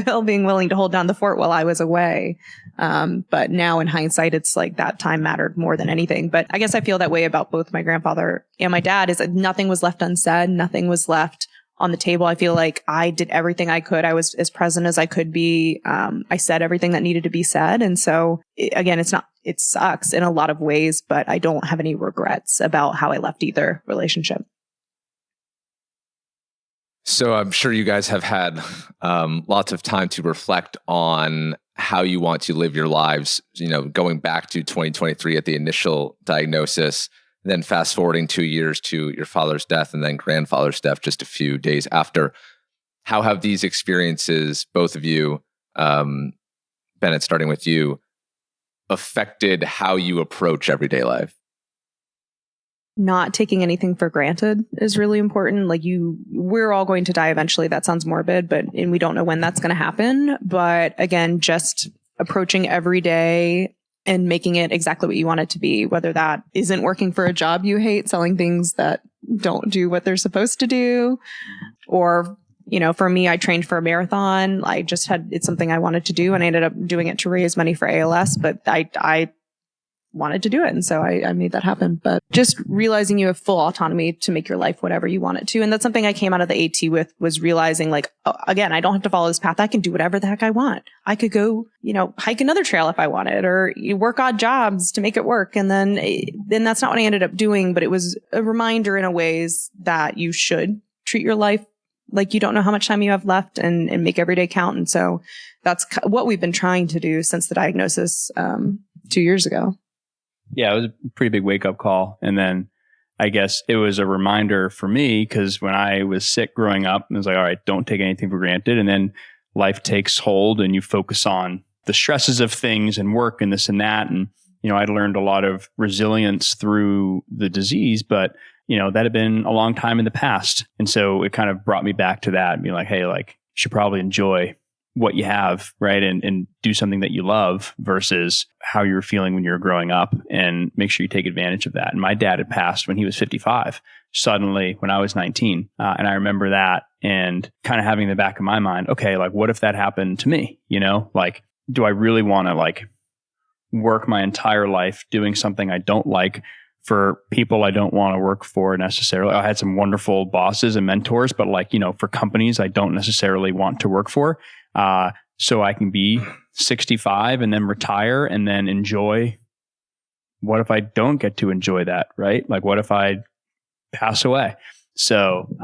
Bill being willing to hold down the fort while I was away. But now in hindsight, it's like that time mattered more than anything. But I guess I feel that way about both my grandfather and my dad, is that nothing was left unsaid. Nothing was left on the table. I feel like I did everything I could. I was as present as I could be. I said everything that needed to be said. And so again, it sucks in a lot of ways, but I don't have any regrets about how I left either relationship. So I'm sure you guys have had lots of time to reflect on how you want to live your lives, going back to 2023 at the initial diagnosis, then fast forwarding 2 years to your father's death and then grandfather's death just a few days after. How have these experiences, both of you, Bennett, starting with you, affected how you approach everyday life? Not taking anything for granted is really important. Like we're all going to die eventually. That sounds morbid, and we don't know when that's going to happen. But again, just approaching every day and making it exactly what you want it to be, whether that isn't working for a job you hate, selling things that don't do what they're supposed to do, or, for me, I trained for a marathon. It's something I wanted to do, and I ended up doing it to raise money for ALS, but I wanted to do it. And so I made that happen. But just realizing you have full autonomy to make your life whatever you want it to. And that's something I came out of the AT with, was realizing like, again, I don't have to follow this path. I can do whatever the heck I want. I could go, hike another trail if I wanted, or work odd jobs to make it work. And then that's not what I ended up doing, but it was a reminder in a ways that you should treat your life like you don't know how much time you have left, and make every day count. And so that's what we've been trying to do since the diagnosis 2 years ago. Yeah, it was a pretty big wake up call. And then I guess it was a reminder for me, because when I was sick growing up, it was like, all right, don't take anything for granted. And then life takes hold and you focus on the stresses of things and work and this and that. And, I'd learned a lot of resilience through the disease, but, that had been a long time in the past. And so it kind of brought me back to that and be like, hey, like, you should probably enjoy what you have, right? And do something that you love versus how you were feeling when you were growing up, and make sure you take advantage of that. And my dad had passed when he was 55, suddenly when I was 19. And I remember that and kind of having in the back of my mind, okay, like what if that happened to me? Like, do I really want to like work my entire life doing something I don't like for people I don't want to work for necessarily? I had some wonderful bosses and mentors, but like, for companies I don't necessarily want to work for. So I can be 65 and then retire and then enjoy. What if I don't get to enjoy that, right? Like, what if I pass away? So,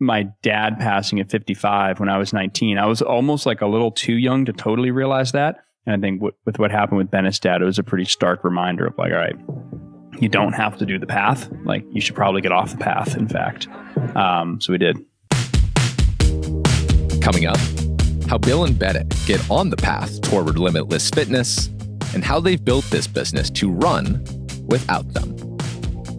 my dad passing at 55 when I was 19, I was almost like a little too young to totally realize that. And I think with what happened with Bennett's dad, it was a pretty stark reminder of like, all right, you don't have to do the path. Like, you should probably get off the path, in fact. So we did. Coming up, how Bill and Bennett get on the path toward Limitless Fitness and how they've built this business to run without them.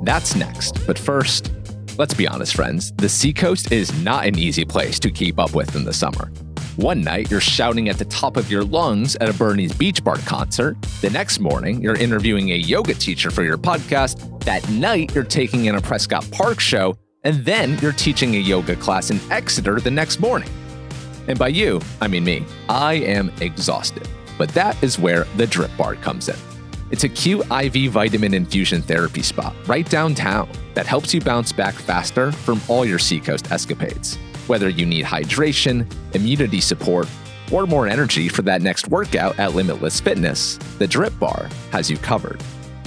That's next. But first, let's be honest, friends, the Seacoast is not an easy place to keep up with in the summer. One night, you're shouting at the top of your lungs at a Bernie's Beach Bar concert. The next morning, you're interviewing a yoga teacher for your podcast. That night, you're taking in a Prescott Park show. And then you're teaching a yoga class in Exeter the next morning. And by you, I mean me. I am exhausted. But that is where the DRIPBar comes in. It's a cute IV vitamin infusion therapy spot right downtown that helps you bounce back faster from all your Seacoast escapades. Whether you need hydration, immunity support, or more energy for that next workout at Limitless Fitness, the DRIPBar has you covered.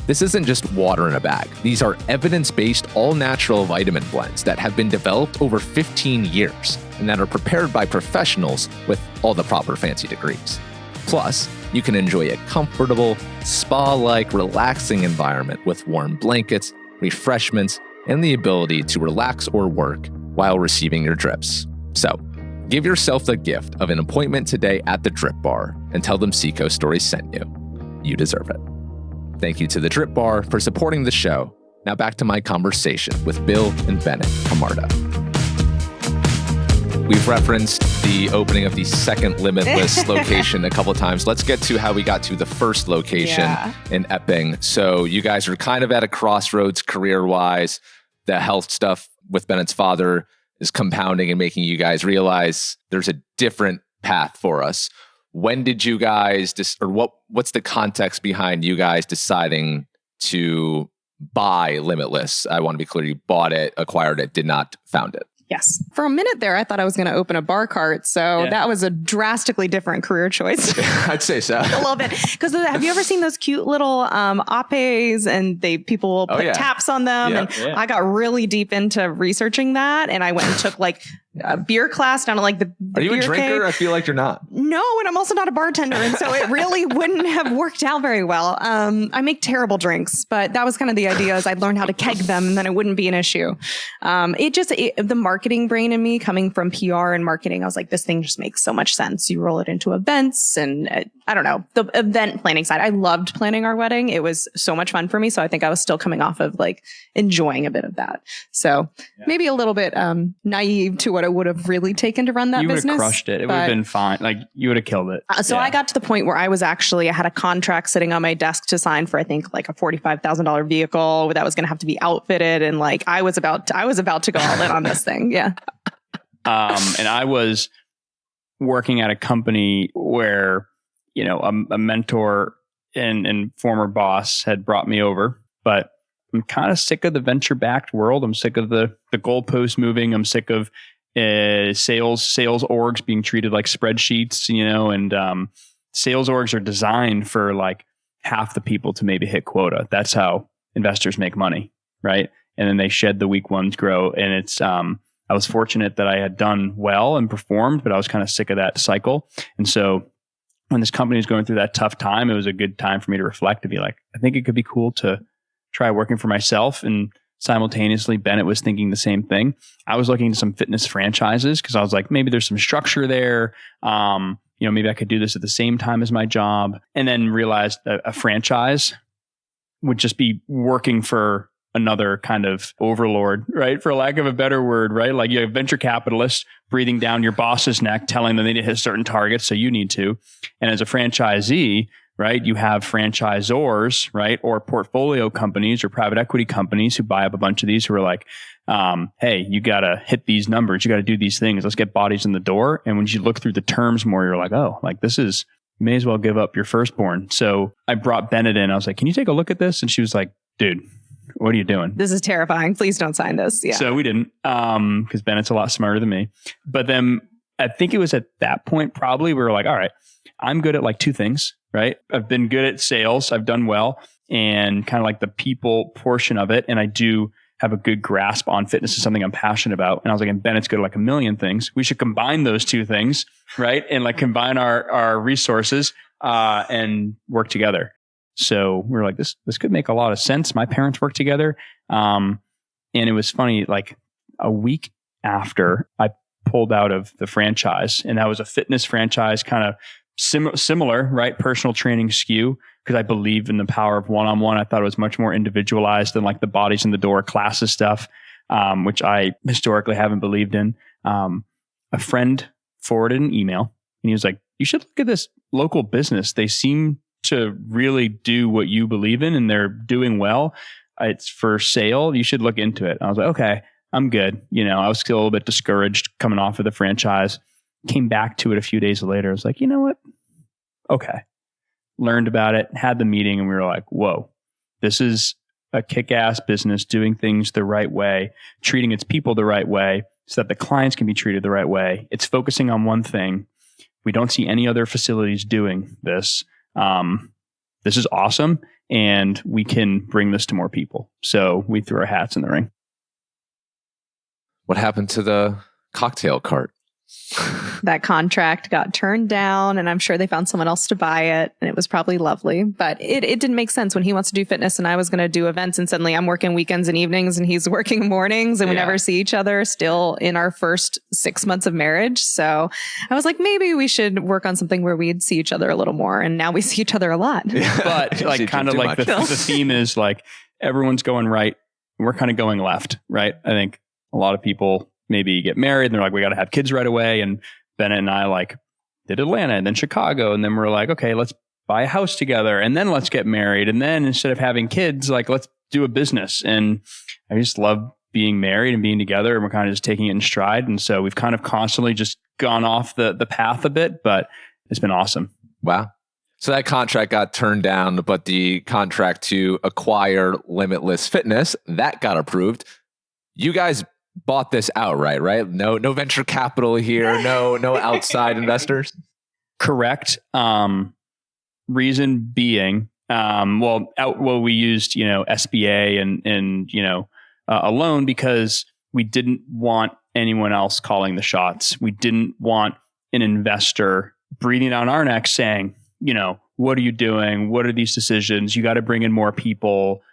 This isn't just water in a bag. These are evidence-based, all-natural vitamin blends that have been developed over 15 years and that are prepared by professionals with all the proper fancy degrees. Plus, you can enjoy a comfortable, spa-like, relaxing environment with warm blankets, refreshments, and the ability to relax or work while receiving your drips. So, give yourself the gift of an appointment today at the DRIPBar and tell them Seacoast Stories sent you. You deserve it. Thank you to the DRIPBar for supporting the show. Now back to my conversation with Bill and Bennett Camarda. We've referenced the opening of the second Limitless location a couple of times. Let's get to how we got to the first location in Epping. So you guys are kind of at a crossroads career-wise. The health stuff with Bennett's father is compounding and making you guys realize there's a different path for us. When did you guys, what's the context behind you guys deciding to buy Limitless? I want to be clear, you bought it, acquired it, did not found it. Yes. For a minute there, I thought I was going to open a bar cart. So that was a drastically different career choice. I'd say so. A little bit. Because have you ever seen those cute little appes and people will put taps on them? I got really deep into researching that. And I went and took like a beer class down at like the Are you a beer drinker? cave. I feel like you're not. No, and I'm also not a bartender. And so it really wouldn't have worked out very well. I make terrible drinks, but that was kind of the idea is I'd learn how to keg them and then it wouldn't be an issue. The marketing brain in me coming from PR and marketing, I was like, this thing just makes so much sense. You roll it into events and I don't know, the event planning side. I loved planning our wedding. It was so much fun for me. So I think I was still coming off of like enjoying a bit of that. So maybe a little bit naive to what it would have really taken to run that business. You would have crushed it. It would have been fine. Like you would have killed it. So I got to the point where I had a contract sitting on my desk to sign for, I think like a $45,000 vehicle that was going to have to be outfitted. And like, I was about to go all in on this thing. Yeah. And I was working at a company where, a mentor and former boss had brought me over, but I'm kind of sick of the venture-backed world. I'm sick of the goalpost moving. I'm sick of sales orgs being treated like spreadsheets, and sales orgs are designed for like half the people to maybe hit quota. That's how investors make money, right? And then they shed the weak ones, grow. And it's I was fortunate that I had done well and performed, but I was kind of sick of that cycle. And so when this company was going through that tough time, it was a good time for me to reflect, to be like, I think it could be cool to try working for myself. And simultaneously, Bennett was thinking the same thing. I was looking at some fitness franchises because I was like, maybe there's some structure there. Maybe I could do this at the same time as my job. And then realized a franchise would just be working for another kind of overlord, right? For lack of a better word, right? Like you have venture capitalists breathing down your boss's neck, telling them they need to hit certain targets, so you need to. And as a franchisee, right, you have franchisors, right? Or portfolio companies or private equity companies who buy up a bunch of these who are like, hey, you got to hit these numbers. You got to do these things. Let's get bodies in the door. And when you look through the terms more, you're like, oh, like this is, you may as well give up your firstborn. So I brought Bennett in. I was like, can you take a look at this? And she was like, dude, what are you doing? This is terrifying. Please don't sign this. Yeah. So we didn't, because Bennett's a lot smarter than me. But then I think it was at that point, probably we were like, all right, I'm good at like two things, right? I've been good at sales. I've done well and kind of like the people portion of it. And I do have a good grasp on fitness is something I'm passionate about. And I was like, and Bennett's good at like a million things. We should combine those two things, right? And like combine our resources and work together. So we were like, this could make a lot of sense. My parents worked together. And it was funny, like a week after I pulled out of the franchise. And that was a fitness franchise, kind of similar, right? Personal training skew, because I believe in the power of one-on-one. I thought it was much more individualized than like the bodies in the door classes stuff, which I historically haven't believed in. A friend forwarded an email and he was like, you should look at this local business. They seem to really do what you believe in and they're doing well. It's for sale. You should look into it. I was like, okay, I'm good. I was still a little bit discouraged coming off of the franchise. Came back to it a few days later. I was like, you know what? Okay. Learned about it, had the meeting, and we were like, whoa, this is a kick-ass business doing things the right way, treating its people the right way so that the clients can be treated the right way. It's focusing on one thing. We don't see any other facilities doing this. This is awesome, and we can bring this to more people. So we threw our hats in the ring. What happened to the cocktail cart? That contract got turned down, and I'm sure they found someone else to buy it, and it was probably lovely. But it didn't make sense when he wants to do fitness and I was going to do events, and suddenly I'm working weekends and evenings and he's working mornings, and we never see each other still in our first 6 months of marriage. So I was like, maybe we should work on something where we'd see each other a little more, and now we see each other a lot. But like kind of like the theme is like everyone's going right, we're kind of going left, right? I think a lot of people maybe get married and they're like, we got to have kids right away. And Bennett and I like did Atlanta and then Chicago. And then we're like, okay, let's buy a house together and then let's get married. And then instead of having kids, like let's do a business. And I just love being married and being together, and we're kind of just taking it in stride. And so we've kind of constantly just gone off the path a bit, but it's been awesome. Wow. So that contract got turned down, but the contract to acquire Limitless Fitness, that got approved. You guys bought this outright, right? No venture capital here, no outside investors. Correct. Reason being, we used SBA and a loan because we didn't want anyone else calling the shots. We didn't want an investor breathing down our neck saying, what are you doing? What are these decisions? You got to bring in more people.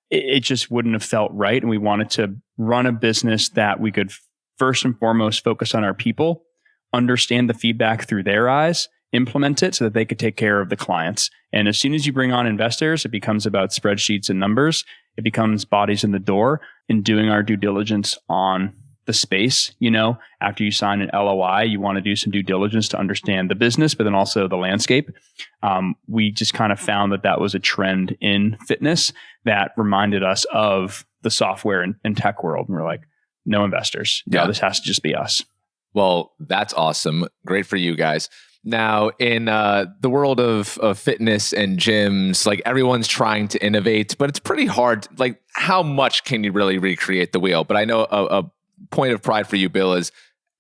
It just wouldn't have felt right. And we wanted to run a business that we could first and foremost focus on our people, understand the feedback through their eyes, implement it so that they could take care of the clients. And as soon as you bring on investors, it becomes about spreadsheets and numbers. It becomes bodies in the door and doing our due diligence on the space. After you sign an LOI, you want to do some due diligence to understand the business, but then also the landscape. We just kind of found that was a trend in fitness that reminded us of the software and tech world. And we're like, no investors. Yeah, this has to just be us. Well, that's awesome. Great for you guys. Now, in the world of fitness and gyms, like everyone's trying to innovate, but it's pretty hard. Like, how much can you really recreate the wheel? But I know a point of pride for you, Bill, is,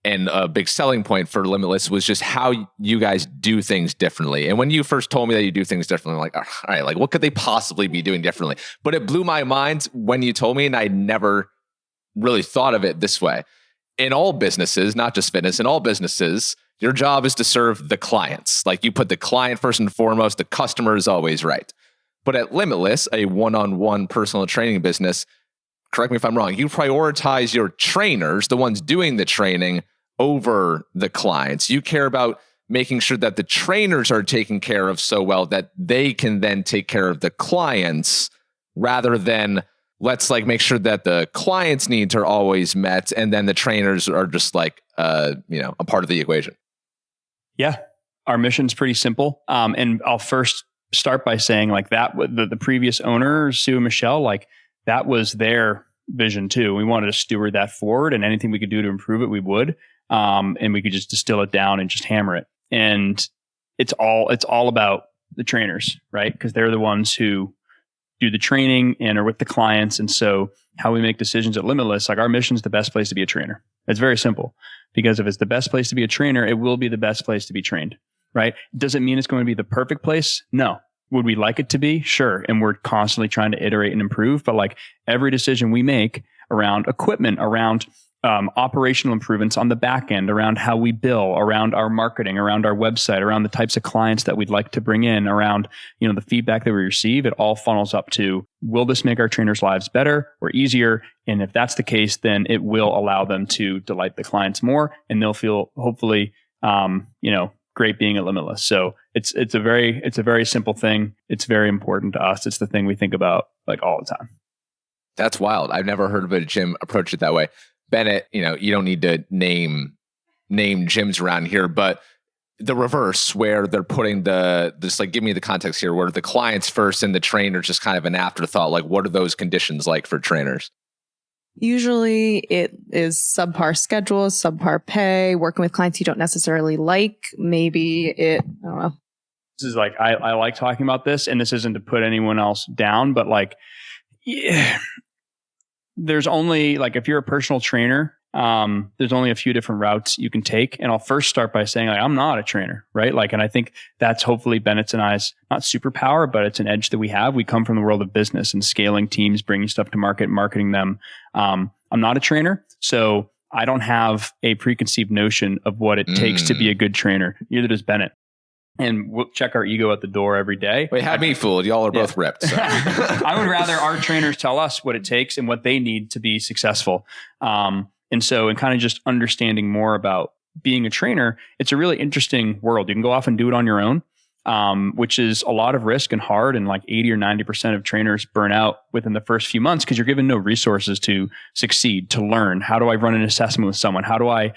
and a big selling point for Limitless was just how you guys do things differently. And when you first told me that you do things differently, I'm like, all right, like what could they possibly be doing differently? But it blew my mind when you told me, and I never really thought of it this way. In all businesses, not just fitness, in all businesses, your job is to serve the clients. Like you put the client first and foremost, the customer is always right. But at Limitless, a one-on-one personal training business, correct me if I'm wrong, you prioritize your trainers, the ones doing the training, over the clients. You care about making sure that the trainers are taken care of so well that they can then take care of the clients, rather than let's like make sure that the clients' needs are always met and then the trainers are just like a part of the equation. Yeah, our mission's pretty simple. And I'll first start by saying like that the previous owner, Sue and Michelle, like that was their vision too. We wanted to steward that forward, and anything we could do to improve it, we would. And we could just distill it down and just hammer it. And it's all about the trainers, right? Because they're the ones who do the training and are with the clients. And so how we make decisions at Limitless, like our mission is the best place to be a trainer. It's very simple, because if it's the best place to be a trainer, it will be the best place to be trained, right? Does it mean it's going to be the perfect place? No. Would we like it to be? Sure. And we're constantly trying to iterate and improve. But like every decision we make around equipment, around operational improvements on the back end around how we bill, around our marketing, around our website, around the types of clients that we'd like to bring in, around, the feedback that we receive. It all funnels up to, will this make our trainers' lives better or easier? And if that's the case, then it will allow them to delight the clients more, and they'll feel hopefully, great being at Limitless. So it's a very simple thing. It's very important to us. It's the thing we think about like all the time. That's wild. I've never heard of a gym approach it that way. Bennett, you don't need to name gyms around here, but the reverse, where they're putting give me the context here, where the client's first and the trainer's just kind of an afterthought. Like, what are those conditions like for trainers? Usually it is subpar schedules, subpar pay, working with clients you don't necessarily like. Maybe I don't know. This is like, I like talking about this, and this isn't to put anyone else down, but there's only, if you're a personal trainer, there's only a few different routes you can take. And I'll first start by saying, I'm not a trainer, right? And I think that's hopefully Bennett's and I's not superpower, but it's an edge that we have. We come from the world of business and scaling teams, bringing stuff to market, marketing them. I'm not a trainer, so I don't have a preconceived notion of what it takes to be a good trainer. Neither does Bennett. And we'll check our ego at the door every day. Wait, have me fooled. Y'all are both ripped. So. I would rather our trainers tell us what it takes and what they need to be successful. And kind of just understanding more about being a trainer, it's a really interesting world. You can go off and do it on your own, which is a lot of risk and hard. And 80 or 90% of trainers burn out within the first few months because you're given no resources to succeed, to learn. How do I run an assessment with someone? How do I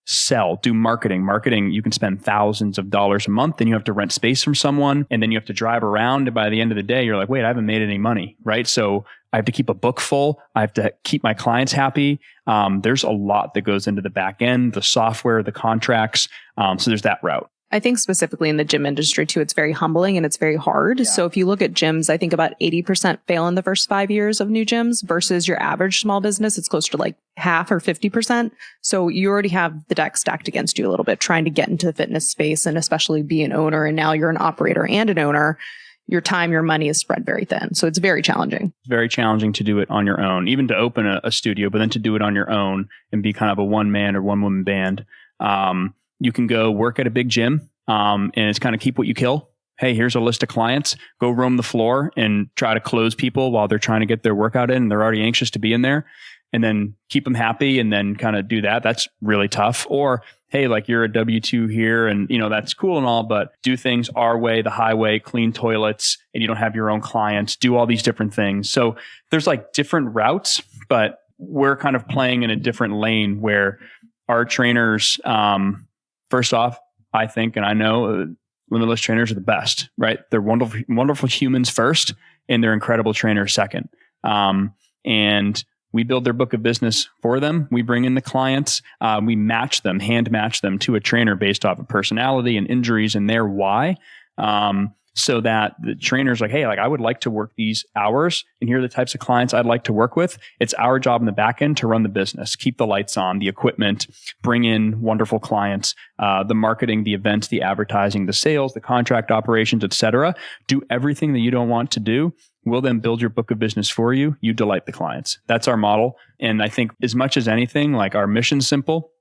sell, do marketing? You can spend thousands of dollars a month, and you have to rent space from someone, and then you have to drive around. And by the end of the day, you're like, wait, I haven't made any money, right? So I have to keep a book full. I have to keep my clients happy. There's a lot that goes into the back end, the software, the contracts. So there's that route. I think specifically in the gym industry too, it's very humbling and it's very hard. Yeah. So if you look at gyms, I think about 80% fail in the first 5 years of new gyms versus your average small business. It's close to half or 50%. So you already have the deck stacked against you a little bit trying to get into the fitness space and especially be an owner. And now you're an operator and an owner. Your time, your money is spread very thin. So it's very challenging. It's very challenging to do it on your own, even to open a studio, but then to do it on your own and be kind of a one man or one woman band. You can go work at a big gym, and it's kind of keep what you kill. Hey, here's a list of clients. Go roam the floor and try to close people while they're trying to get their workout in and they're already anxious to be in there, and then keep them happy and then kind of do that. That's really tough. Or, hey, you're a W-2 here and, that's cool and all, but do things our way, the highway, clean toilets, and you don't have your own clients, do all these different things. So there's different routes, but we're kind of playing in a different lane where our trainers, first off, I think, and I know Limitless trainers are the best, right? They're wonderful, wonderful humans first, and they're incredible trainers second. And we build their book of business for them. We bring in the clients. We hand match them to a trainer based off of personality and injuries and their why. So that the trainer's like, hey, I would like to work these hours and here are the types of clients I'd like to work with. It's our job in the back end to run the business, keep the lights on, the equipment, bring in wonderful clients, the marketing, the events, the advertising, the sales, the contract operations, etc. Do everything that you don't want to do. We'll then build your book of business for you. You delight the clients. That's our model. And I think as much as anything, our mission's simple.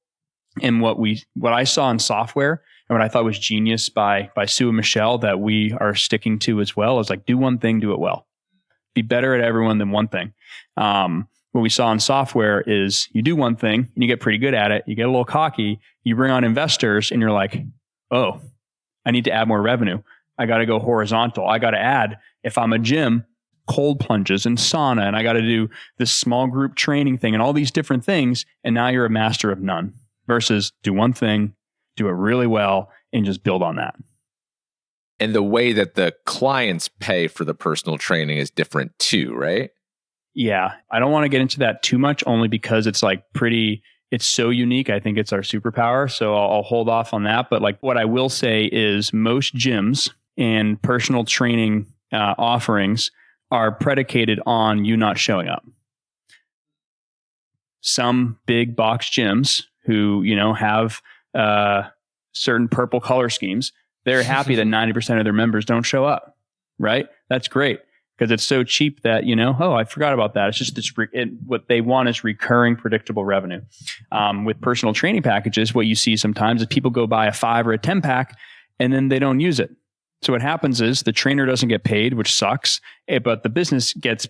And what I saw in software and what I thought was genius by Sue and Michelle that we are sticking to as well is do one thing, do it well. Be better at everyone than one thing. What we saw in software is you do one thing and you get pretty good at it. You get a little cocky. You bring on investors and you're like, oh, I need to add more revenue. I got to go horizontal. I got to add, if I'm a gym, cold plunges and sauna, and I got to do this small group training thing and all these different things. And now you're a master of none versus do one thing, do it really well, and just build on that. And the way that the clients pay for the personal training is different too, right? Yeah. I don't want to get into that too much only because it's it's so unique. I think it's our superpower. So I'll hold off on that. But what I will say is most gyms and personal training offerings are predicated on you not showing up. Some big box gyms who, have certain purple color schemes, they're happy that 90% of their members don't show up, right? That's great. because it's so cheap that, oh, I forgot about that. It's just what they want is recurring, predictable revenue. With personal training packages, what you see sometimes is people go buy a 5 or a 10 pack and then they don't use it. So what happens is the trainer doesn't get paid, which sucks, but the business gets,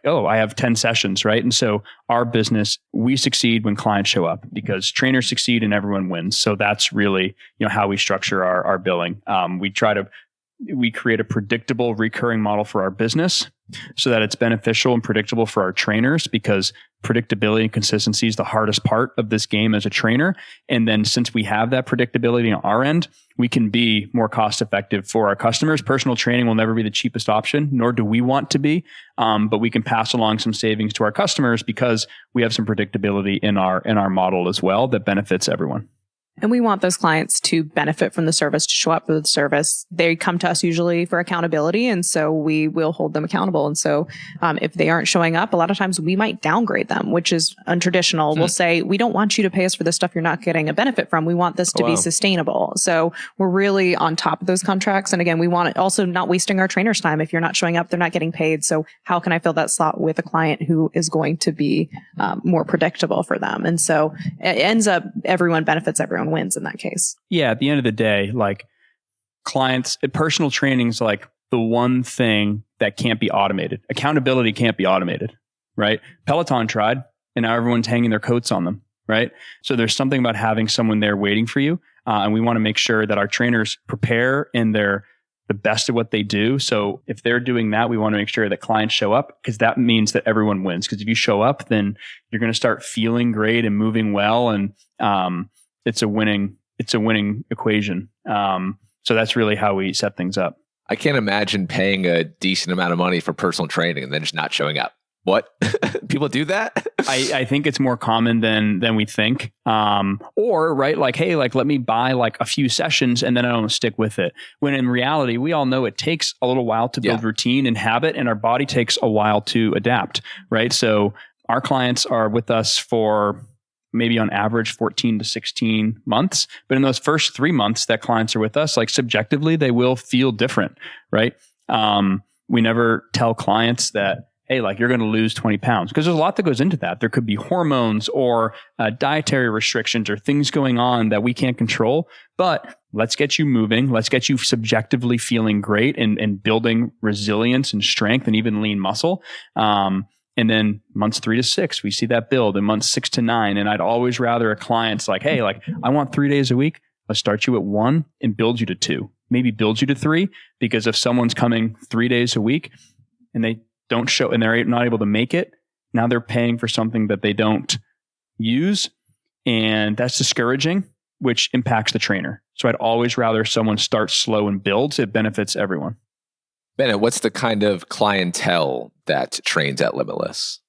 oh, I have 10 sessions, right? And so our business, we succeed when clients show up because trainers succeed and everyone wins. So that's really, how we structure our billing. We create a predictable recurring model for our business so that it's beneficial and predictable for our trainers, because predictability and consistency is the hardest part of this game as a trainer. And then since we have that predictability on our end, we can be more cost effective for our customers. Personal training will never be the cheapest option, nor do we want to be. But we can pass along some savings to our customers because we have some predictability in our model as well that benefits everyone. And we want those clients to benefit from the service, to show up for the service. They come to us usually for accountability, and so we will hold them accountable. And so if they aren't showing up, a lot of times we might downgrade them, which is untraditional. We'll say, we don't want you to pay us for the stuff you're not getting a benefit from. We want this to be sustainable. So we're really on top of those contracts. And again, we want it also not wasting our trainers' time. If you're not showing up, they're not getting paid. So how can I fill that slot with a client who is going to be more predictable for them? And so it ends up everyone benefits, everyone wins in that case. Yeah. At the end of the day, like clients, personal training is like the one thing that can't be automated. Accountability can't be automated, right? Peloton tried, and now everyone's hanging their coats on them, right? So there's something about having someone there waiting for you. And we want to make sure that our trainers prepare and they're the best at what they do. So if they're doing that, we want to make sure that clients show up, because that means that everyone wins. Because if you show up, then you're going to start feeling great and moving well. And, it's a winning equation. So that's really how we set things up. I can't imagine paying a decent amount of money for personal training and then just not showing up. What? People do that? I think it's more common than we think. Or right, like, hey, like let me buy like a few sessions and then I don't stick with it. When in reality, we all know it takes a little while to build routine and habit, and our body takes a while to adapt, right? So our clients are with us for maybe on average 14 to 16 months. But in those first 3 months that clients are with us, like subjectively, they will feel different, right? We never tell clients that, hey, like you're going to lose 20 pounds, because there's a lot that goes into that. There could be hormones or dietary restrictions or things going on that we can't control, but let's get you moving. Let's get you subjectively feeling great and building resilience and strength and even lean muscle. And then months 3 to 6, we see that build, and months 6 to 9. And I'd always rather a client's like, hey, like I want 3 days a week. Let's start you at 1 and build you to 2, maybe build you to 3. Because if someone's coming 3 days a week and they don't show and they're not able to make it, now they're paying for something that they don't use. And that's discouraging, which impacts the trainer. So I'd always rather someone start slow and builds. It benefits everyone. Bennett, what's the kind of clientele that trains at Limitless?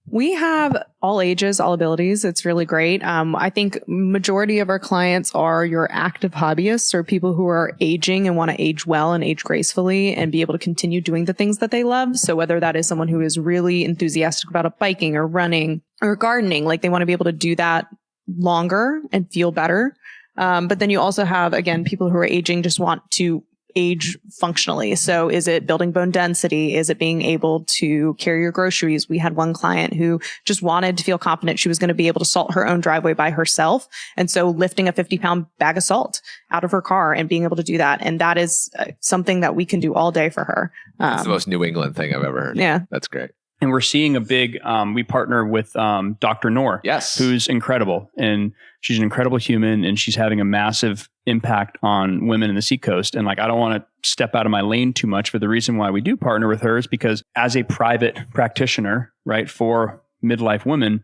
We have all ages, all abilities. It's really great. I think majority of our clients are your active hobbyists, or people who are aging and want to age well and age gracefully and be able to continue doing the things that they love. So whether that is someone who is really enthusiastic about biking or running or gardening, like they want to be able to do that longer and feel better. But then you also have, again, people who are aging just want to age functionally. So is it building bone density? Is it being able to carry your groceries? We had one client who just wanted to feel confident she was going to be able to salt her own driveway by herself. And so lifting a 50-pound bag of salt out of her car and being able to do that. And that is something that we can do all day for her. It's the most New England thing I've ever heard. Yeah. That's great. And we're seeing a big, we partner with Dr. Noor, yes, who's incredible. And she's an incredible human, and she's having a massive impact on women in the Seacoast. And like, I don't want to step out of my lane too much, but the reason why we do partner with her is because as a private practitioner, right, for midlife women,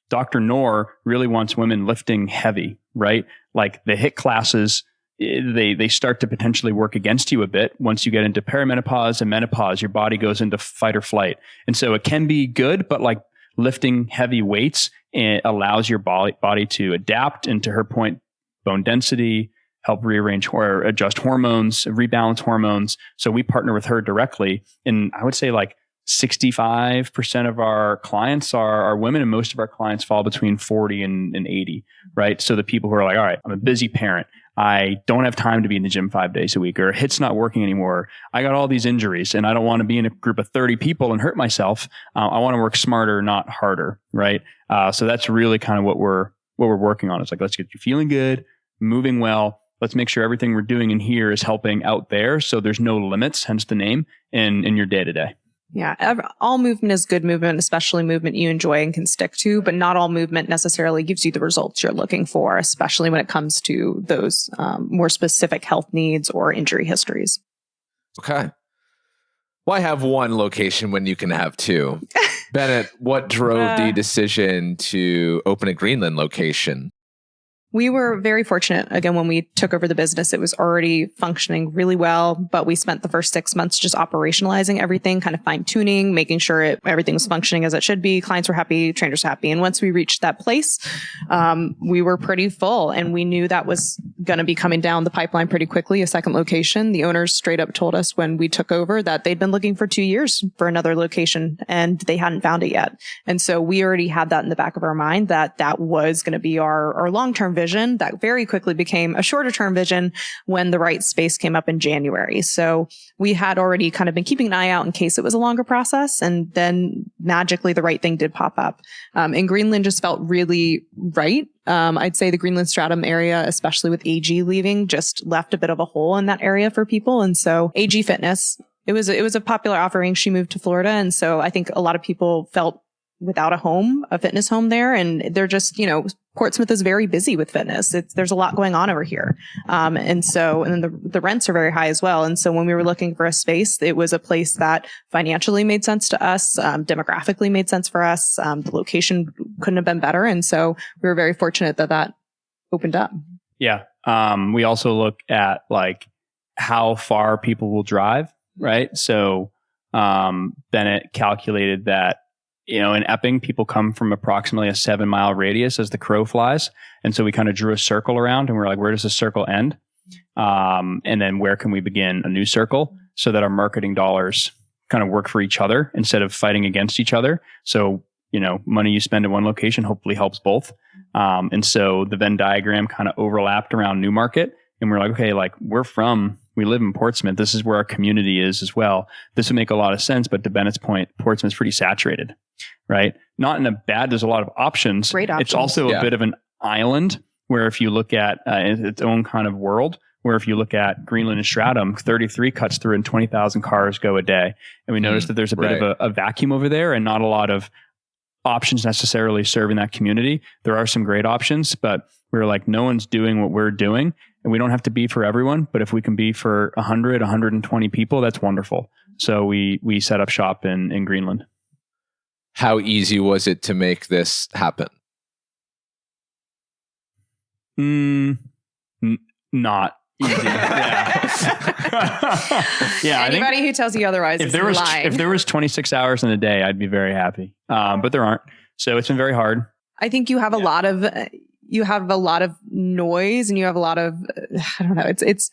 Dr. Noor really wants women lifting heavy, right? Like the HIIT classes, they start to potentially work against you a bit. Once you get into perimenopause and menopause, your body goes into fight or flight. And so it can be good, but like lifting heavy weights, it allows your body to adapt, and to her point, bone density, help rearrange or adjust hormones, rebalance hormones. So we partner with her directly. And I would say like 65% of our clients are women, and most of our clients fall between 40 and 80, right? So the people who are like, all right, I'm a busy parent. I don't have time to be in the gym 5 days a week, or HIIT's not working anymore. I got all these injuries and I don't want to be in a group of 30 people and hurt myself. I want to work smarter, not harder. Right. So that's really kind of what we're working on. It's like, let's get you feeling good, moving well. Let's make sure everything we're doing in here is helping out there. So there's no limits, hence the name, in your day to day. Yeah. All movement is good movement, especially movement you enjoy and can stick to, but not all movement necessarily gives you the results you're looking for, especially when it comes to those more specific health needs or injury histories. Okay. Why have one location when you can have two? Bennett, what drove the decision to open a Greenland location? We were very fortunate. Again, when we took over the business, it was already functioning really well, but we spent the first 6 months just operationalizing everything, kind of fine tuning, making sure everything was functioning as it should be. Clients were happy, trainers were happy. And once we reached that place, we were pretty full, and we knew that was going to be coming down the pipeline pretty quickly, a second location. The owners straight up told us when we took over that they'd been looking for 2 years for another location and they hadn't found it yet. And so we already had that in the back of our mind that was going to be our long-term vision. That very quickly became a shorter term vision when the right space came up in January. So we had already kind of been keeping an eye out in case it was a longer process. And then magically the right thing did pop up. And Greenland just felt really right. I'd say the Greenland Stratum area, especially with AG leaving, just left a bit of a hole in that area for people. And so AG Fitness, it was a popular offering. She moved to Florida. And so I think a lot of people felt without a fitness home there. And they're just, Portsmouth is very busy with fitness. There's a lot going on over here. And then the rents are very high as well. And so when we were looking for a space, it was a place that financially made sense to us, demographically made sense for us. The location couldn't have been better. And so we were very fortunate that opened up. Yeah. We also look at like how far people will drive, right? So Bennett calculated that in Epping, people come from approximately a 7-mile radius as the crow flies. And so we kind of drew a circle around and we're like, where does the circle end? And then where can we begin a new circle so that our marketing dollars kind of work for each other instead of fighting against each other. So, money you spend in one location hopefully helps both. And so the Venn diagram kind of overlapped around Newmarket. And we're like, okay, we live in Portsmouth. This is where our community is as well. This would make a lot of sense. But to Bennett's point, Portsmouth's pretty saturated, right? Not in a bad, there's a lot of options. Great options. It's also a bit of an island where if you look at its own kind of world, where if you look at Greenland and Stratum, 33 cuts through and 20,000 cars go a day. And we noticed that there's a bit of a vacuum over there and not a lot of options necessarily serving that community. There are some great options, but we were like, no one's doing what we're doing. And we don't have to be for everyone, but if we can be for 100, 120 people, that's wonderful. So we set up shop in Greenland. How easy was it to make this happen? Not easy. Yeah. Anybody who tells you otherwise is lying. If there was 26 hours in a day, I'd be very happy. But there aren't. So it's been very hard. I think you have a lot of noise and you have a lot of, it's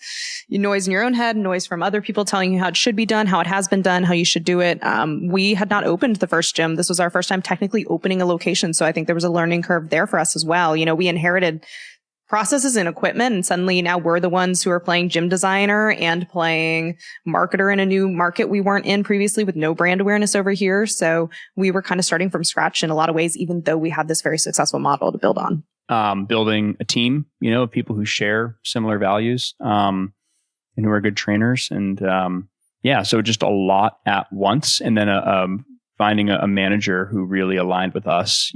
noise in your own head, noise from other people telling you how it should be done, how it has been done, how you should do it. We had not opened the first gym. This was our first time technically opening a location. So I think there was a learning curve there for us as well. We inherited processes and equipment, and suddenly now we're the ones who are playing gym designer and playing marketer in a new market we weren't in previously with no brand awareness over here. So we were kind of starting from scratch in a lot of ways, even though we had this very successful model to build on. Building a team, of people who share similar values, and who are good trainers. And, so just a lot at once. And then, finding a manager who really aligned with us,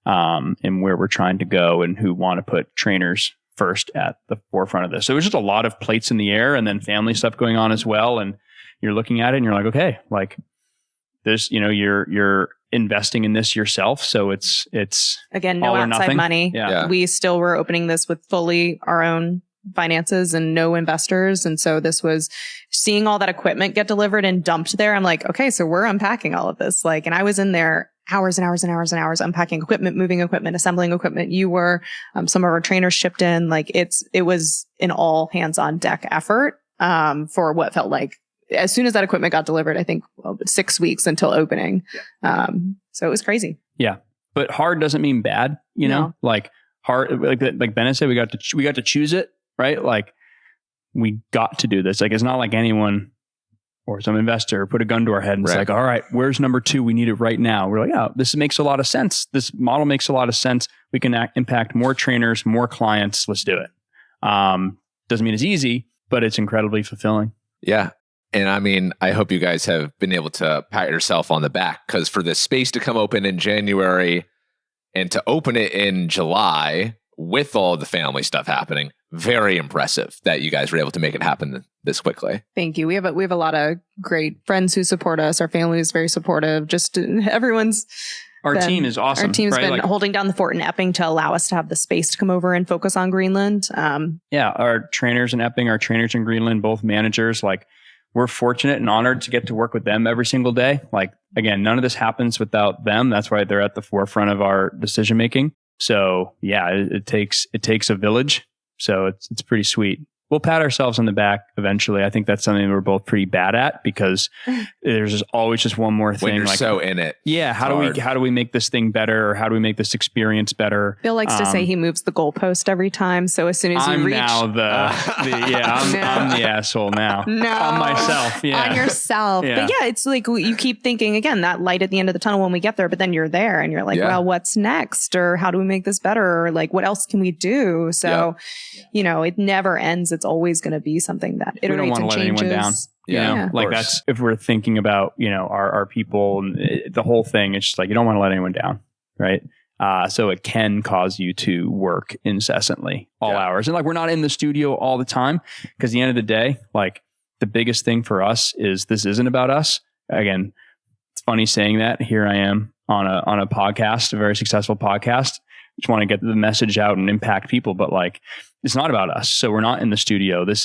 and where we're trying to go and who want to put trainers first at the forefront of this. So it was just a lot of plates in the air and then family stuff going on as well. And you're looking at it and you're like, okay, like there's, you're investing in this yourself. So it's again, no outside money. Yeah. We still were opening this with fully our own finances and no investors. And so this was seeing all that equipment get delivered and dumped there. I'm like, okay, so we're unpacking all of this. And I was in there hours and hours and hours and hours unpacking equipment, moving equipment, assembling equipment. You were, some of our trainers shipped in. It was an all hands on deck effort, for what felt like as soon as that equipment got delivered, I think 6 weeks until opening. So it was crazy. Yeah. But hard doesn't mean bad, know, like hard, like Bennett said, we got to choose it. right? Like we got to do this. Like it's not like anyone or some investor put a gun to our head and it's like, all right, where's number 2? We need it right now. We're like, oh, this makes a lot of sense. This model makes a lot of sense. We can impact more trainers, more clients. Let's do it. Doesn't mean it's easy, but it's incredibly fulfilling. Yeah. And I mean, I hope you guys have been able to pat yourself on the back, because for this space to come open in January and to open it in July with all the family stuff happening, very impressive that you guys were able to make it happen this quickly. Thank you. We have a lot of great friends who support us. Our family is very supportive. Just everyone's. Our team is awesome. Our team's right? been holding down the fort in Epping to allow us to have the space to come over and focus on Greenland. Our trainers in Epping, our trainers in Greenland, both managers, like we're fortunate and honored to get to work with them every single day. Like, again, none of this happens without them. That's why they're at the forefront of our decision making. So yeah, it takes a village. So it's pretty sweet. We'll pat ourselves on the back eventually. I think that's something we're both pretty bad at, because there's always just one more thing. When you're so in it. Yeah. How do we make this thing better? Or how do we make this experience better? Bill likes to say he moves the goalpost every time. So as soon as you reach, I'm the asshole now. No, on myself. Yeah, on yourself. Yeah. But yeah, it's like you keep thinking again, that light at the end of the tunnel when we get there. But then you're there and you're like, well, what's next? Or how do we make this better? Or like, what else can we do? So, it never ends. It's always going to be something that iterates and changes. We don't want to let anyone down. Yeah. Like that's, if we're thinking about, our people and the whole thing, it's just like, you don't want to let anyone down. Right. So it can cause you to work incessantly all hours. And like, we're not in the studio all the time, because at the end of the day, like the biggest thing for us is this isn't about us. Again, it's funny saying that. Here I am on a podcast, a very successful podcast. Just want to get the message out and impact people, but like, it's not about us. So we're not in the studio. This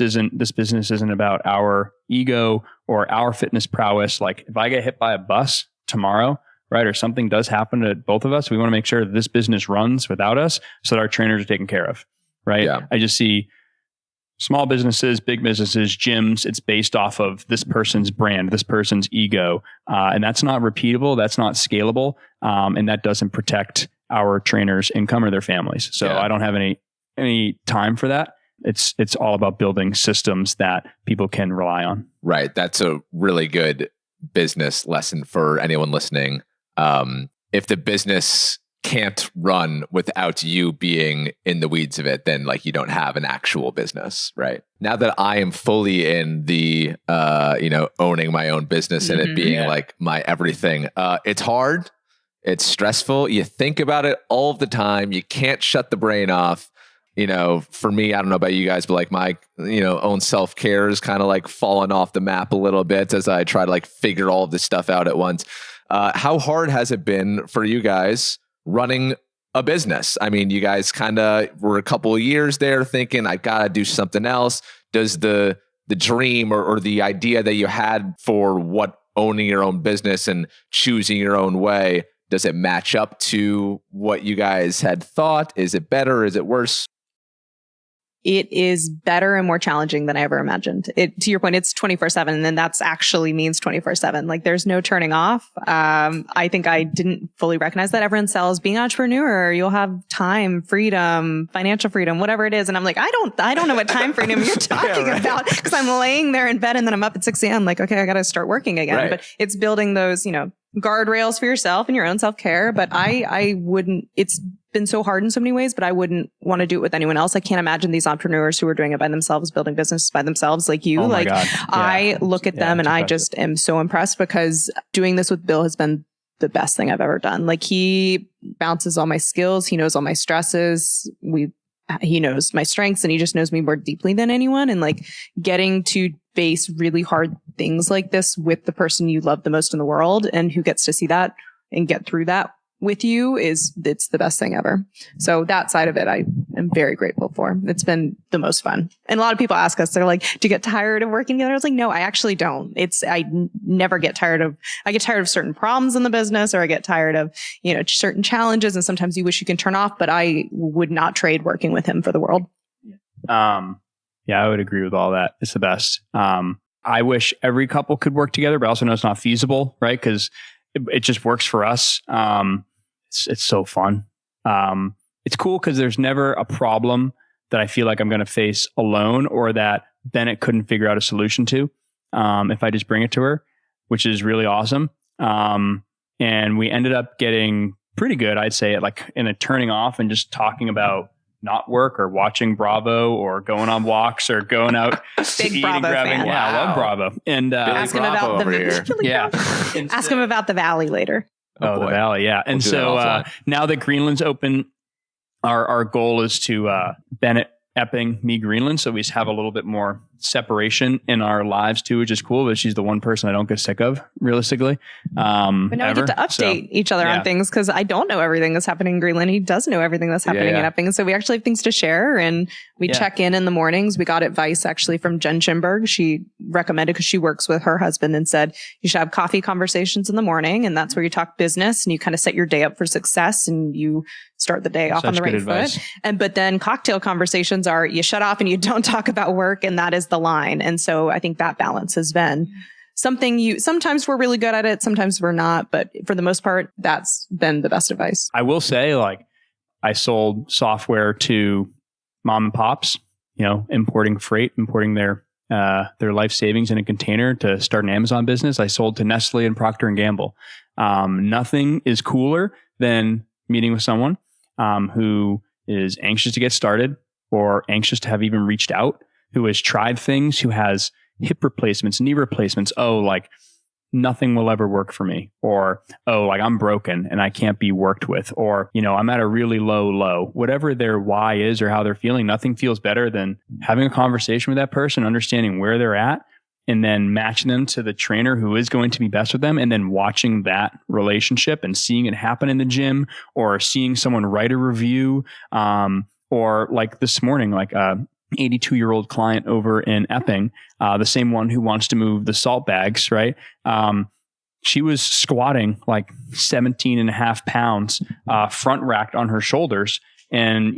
business isn't about our ego or our fitness prowess. Like if I get hit by a bus tomorrow, right, or something does happen to both of us, we want to make sure that this business runs without us so that our trainers are taken care of. Right. Yeah. I just see small businesses, big businesses, gyms. It's based off of this person's brand, this person's ego. And that's not repeatable. That's not scalable. And that doesn't protect our trainers' income or their families. So I don't have any time for that. It's all about building systems that people can rely on. Right. That's a really good business lesson for anyone listening. If the business can't run without you being in the weeds of it, then like you don't have an actual business, right? Now that I am fully in the, owning my own business and it being like my everything, it's hard. It's stressful. You think about it all the time. You can't shut the brain off. For me, I don't know about you guys, but like my, own self-care is kind of like falling off the map a little bit as I try to like figure all of this stuff out at once. How hard has it been for you guys running a business? I mean, you guys kind of were a couple of years there thinking, I got to do something else. Does the dream or the idea that you had for what owning your own business and choosing your own way, does it match up to what you guys had thought? Is it better? Is it worse? It is better and more challenging than I ever imagined. To your point, it's 24/7, and then that's actually means 24/7. Like there's no turning off. I think I didn't fully recognize that. Everyone sells being an entrepreneur. You'll have time, freedom, financial freedom, whatever it is. And I'm like, I don't know what time freedom you're talking about, because I'm laying there in bed and then I'm up at 6 a.m. Like, okay, I got to start working again. Right. But it's building those, guardrails for yourself and your own self-care. But I wouldn't, it's been so hard in so many ways, but I wouldn't want to do it with anyone else. I can't imagine these entrepreneurs who are doing it by themselves, building businesses by themselves like you. Oh like God. I look at them and I just am so impressed, because doing this with Bill has been the best thing I've ever done. Like he bounces all my skills. He knows all my stresses. He knows my strengths, and he just knows me more deeply than anyone. And like getting to face really hard things like this with the person you love the most in the world and who gets to see that and get through that with you it's the best thing ever. So that side of it, I am very grateful for. It's been the most fun. And a lot of people ask us, they're like, do you get tired of working together? I was like, no, I actually don't. I never get tired of, I get tired of certain problems in the business, or I get tired of, certain challenges. And sometimes you wish you can turn off, but I would not trade working with him for the world. Yeah, I would agree with all that. It's the best. I wish every couple could work together, but I also know it's not feasible, right? Because it just works for us. It's so fun. It's cool because there's never a problem that I feel like I'm going to face alone or that Bennett couldn't figure out a solution to if I just bring it to her, which is really awesome. And we ended up getting pretty good, I'd say, at like in a turning off and just talking about not work or watching Bravo or going on walks or going out to eat and grabbing. Fan. Yeah, I love Bravo. And ask him about ask him about the Valley later. Oh, the Valley, yeah. And so now that Greenland's open, our goal is to Bennett, Epping, me, Greenland. So we just have a little bit more separation in our lives too, which is cool. But she's the one person I don't get sick of, realistically. But now we get to update each other on things because I don't know everything that's happening in Greenland. He does know everything that's happening in Epping. So we actually have things to share, and we check in the mornings. We got advice actually from Jen Chinburg. She recommended, because she works with her husband, and said you should have coffee conversations in the morning, and that's where you talk business and you kind of set your day up for success, and you start the day off on the right foot. But then cocktail conversations are you shut off and you don't talk about work, and that is the line. And so I think that balance has been something sometimes we're really good at it, sometimes we're not, but for the most part, that's been the best advice. I will say, like, I sold software to mom and pops, importing their life savings in a container to start an Amazon business. I sold to Nestle and Procter and Gamble. Nothing is cooler than meeting with someone who is anxious to get started or anxious to have even reached out, who has tried things, who has hip replacements, knee replacements. Oh, like nothing will ever work for me. Or, oh, like I'm broken and I can't be worked with. Or, I'm at a really low. Whatever their why is or how they're feeling, nothing feels better than having a conversation with that person, understanding where they're at, and then matching them to the trainer who is going to be best with them, and then watching that relationship and seeing it happen in the gym, or seeing someone write a review, or like this morning, like 82-year-old client over in Epping, the same one who wants to move the salt bags, right? She was squatting like 17 and a half pounds, front racked on her shoulders. And,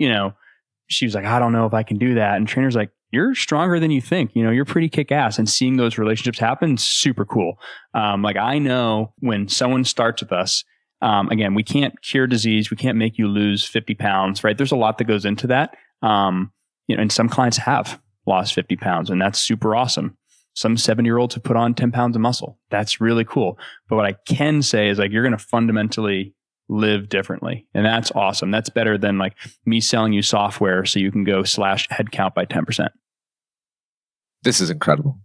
she was like, I don't know if I can do that. And trainer's like, you're stronger than you think, you're pretty kick ass. And seeing those relationships happen, super cool. Like I know when someone starts with us, again, we can't cure disease. We can't make you lose 50 pounds, right? There's a lot that goes into that. And some clients have lost 50 pounds, and that's super awesome. Some 70-year-olds have put on 10 pounds of muscle. That's really cool. But what I can say is, like, you're going to fundamentally live differently. And that's awesome. That's better than like me selling you software so you can go slash headcount by 10%. This is incredible.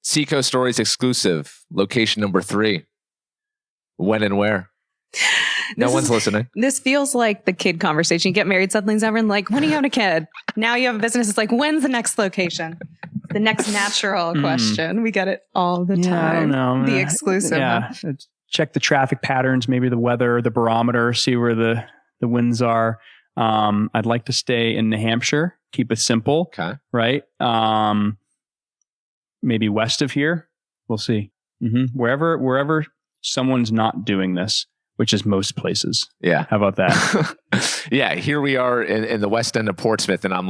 Seacoast Stories exclusive, location number 3. When and where? No one's listening. This feels like the kid conversation. You get married, suddenly everyone like, when are you having a kid? Now you have a business. It's like, when's the next location? The next natural question. We get it all the time. I don't know. The exclusive. Yeah. Check the traffic patterns, maybe the weather, the barometer, see where the winds are. I'd like to stay in New Hampshire. Keep it simple. Okay. Right. Maybe west of here. We'll see. Wherever someone's not doing this, which is most places. Yeah. How about that? Yeah. Here we are in the west end of Portsmouth, and I'm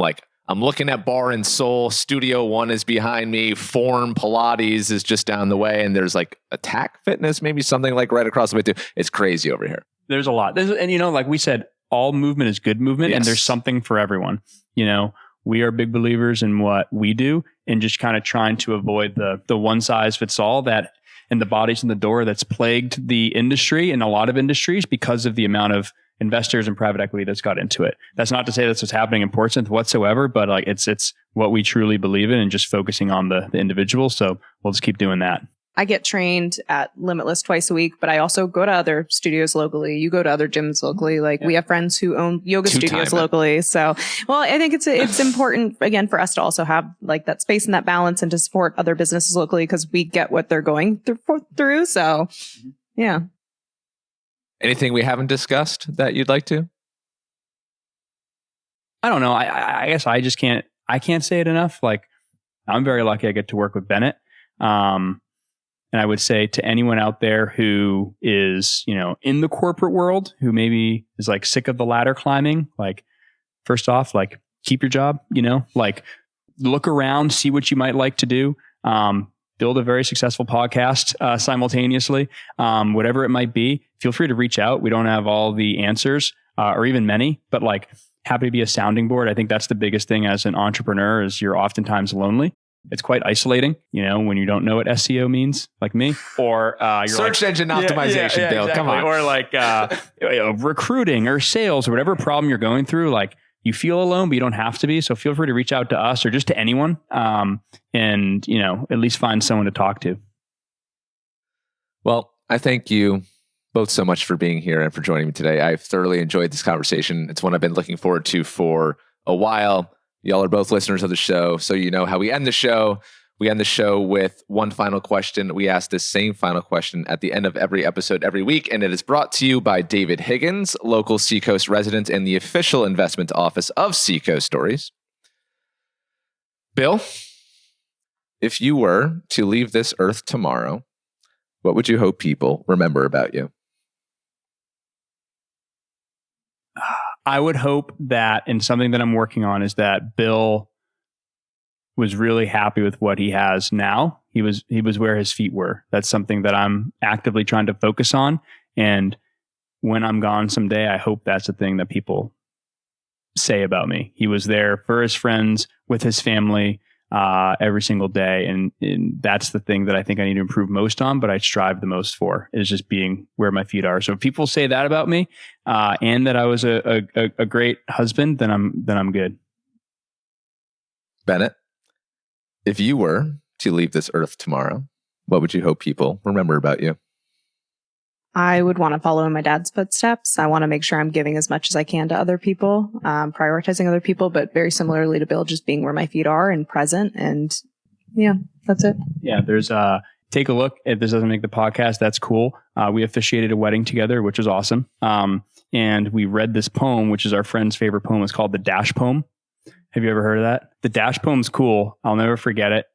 looking at Bar and Soul. Studio One is behind me. Form Pilates is just down the way. And there's like Attack Fitness, maybe something like right across the way too. It's crazy over here. There's a lot. And like we said, all movement is good movement. Yes. And there's something for everyone. We are big believers in what we do, and just kind of trying to avoid the one size fits all that, and the bodies in the door that's plagued the industry and a lot of industries because of the amount of investors and private equity that's got into it. That's not to say that's what's happening in Portsmouth whatsoever, but like it's what we truly believe in, and just focusing on the individual. So we'll just keep doing that. I get trained at Limitless twice a week, but I also go to other studios locally. You go to other gyms locally. Like we have friends who own yoga studios locally. So, I think it's important again for us to also have like that space and that balance, and to support other businesses locally, because we get what they're going through. So, yeah. Anything we haven't discussed that you'd like to? I don't know. I guess I just can't say it enough. Like, I'm very lucky I get to work with Bennett. And I would say to anyone out there who is, in the corporate world, who maybe is like sick of the ladder climbing, like, first off, like, keep your job, like, look around, see what you might like to do. Build a very successful podcast simultaneously, whatever it might be. Feel free to reach out. We don't have all the answers or even many, but like, happy to be a sounding board. I think that's the biggest thing as an entrepreneur is you're oftentimes lonely. It's quite isolating, when you don't know what SEO means, like me, or you're search engine optimization, Bill. Exactly. Come on, or like recruiting or sales or whatever problem you're going through. Like you feel alone, but you don't have to be. So feel free to reach out to us or just to anyone, and at least find someone to talk to. Well, I thank you both so much for being here and for joining me today. I've thoroughly enjoyed this conversation. It's one I've been looking forward to for a while. Y'all are both listeners of the show, so you know how we end the show. We end the show with one final question. We ask this same final question at the end of every episode every week, and it is brought to you by David Higgins, local Seacoast resident and the official investment office of Seacoast Stories. Bill, if you were to leave this earth tomorrow, what would you hope people remember about you? I would hope that, and something that I'm working on, is that Bill was really happy with what he has now. He was where his feet were. That's something that I'm actively trying to focus on. And when I'm gone someday, I hope that's the thing that people say about me. He was there for his friends, with his family, every single day. And that's the thing that I think I need to improve most on, but I strive the most for, is just being where my feet are. So if people say that about me, and that I was a great husband, then I'm good. Bennett, if you were to leave this earth tomorrow, what would you hope people remember about you? I would want to follow in my dad's footsteps. I want to make sure I'm giving as much as I can to other people, prioritizing other people, but very similarly to Bill, just being where my feet are and present. And yeah, that's it. Yeah, there's take a look. If this doesn't make the podcast, that's cool. We officiated a wedding together, which was awesome. And we read this poem, which is our friend's favorite poem. It's called the Dash Poem. Have you ever heard of that? The Dash Poem's cool. I'll never forget it.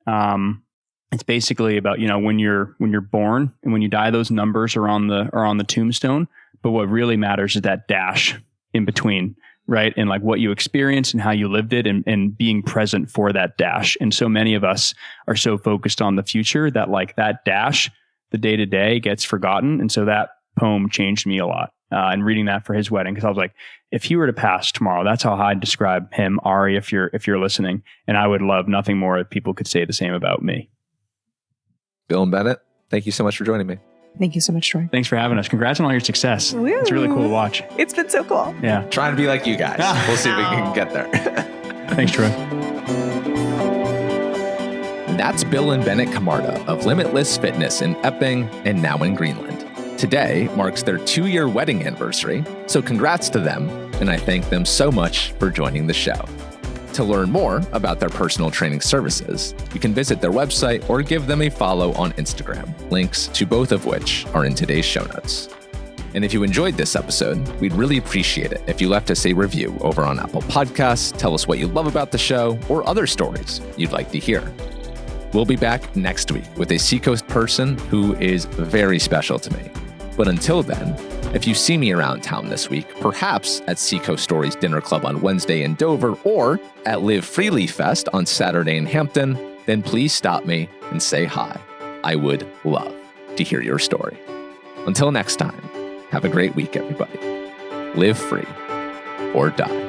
It's basically about, when you're born and when you die, those numbers are on the tombstone. But what really matters is that dash in between, right? And like what you experienced and how you lived it, and being present for that dash. And so many of us are so focused on the future that like that dash, the day to day, gets forgotten. And so that poem changed me a lot. And reading that for his wedding, because I was like, if he were to pass tomorrow, that's how I'd describe him. Ari, if you're listening, and I would love nothing more if people could say the same about me. Bill and Bennett, thank you so much for joining me. Thank you so much, Troy. Thanks for having us. Congrats on all your success. Woo. It's really cool to watch. It's been so cool. Yeah. Trying to be like you guys. We'll see if we can get there. Thanks, Troy. That's Bill and Bennett Camarda of Limitless Fitness in Epping and now in Greenland. Today marks their 2-year wedding anniversary, so congrats to them, and I thank them so much for joining the show. To learn more about their personal training services, you can visit their website or give them a follow on Instagram, links to both of which are in today's show notes. And if you enjoyed this episode, we'd really appreciate it if you left us a review over on Apple Podcasts, tell us what you love about the show, or other stories you'd like to hear. We'll be back next week with a Seacoast person who is very special to me. But until then, if you see me around town this week, perhaps at Seacoast Stories Dinner Club on Wednesday in Dover or at Live Freely Fest on Saturday in Hampton, then please stop me and say hi. I would love to hear your story. Until next time, have a great week, everybody. Live free or die.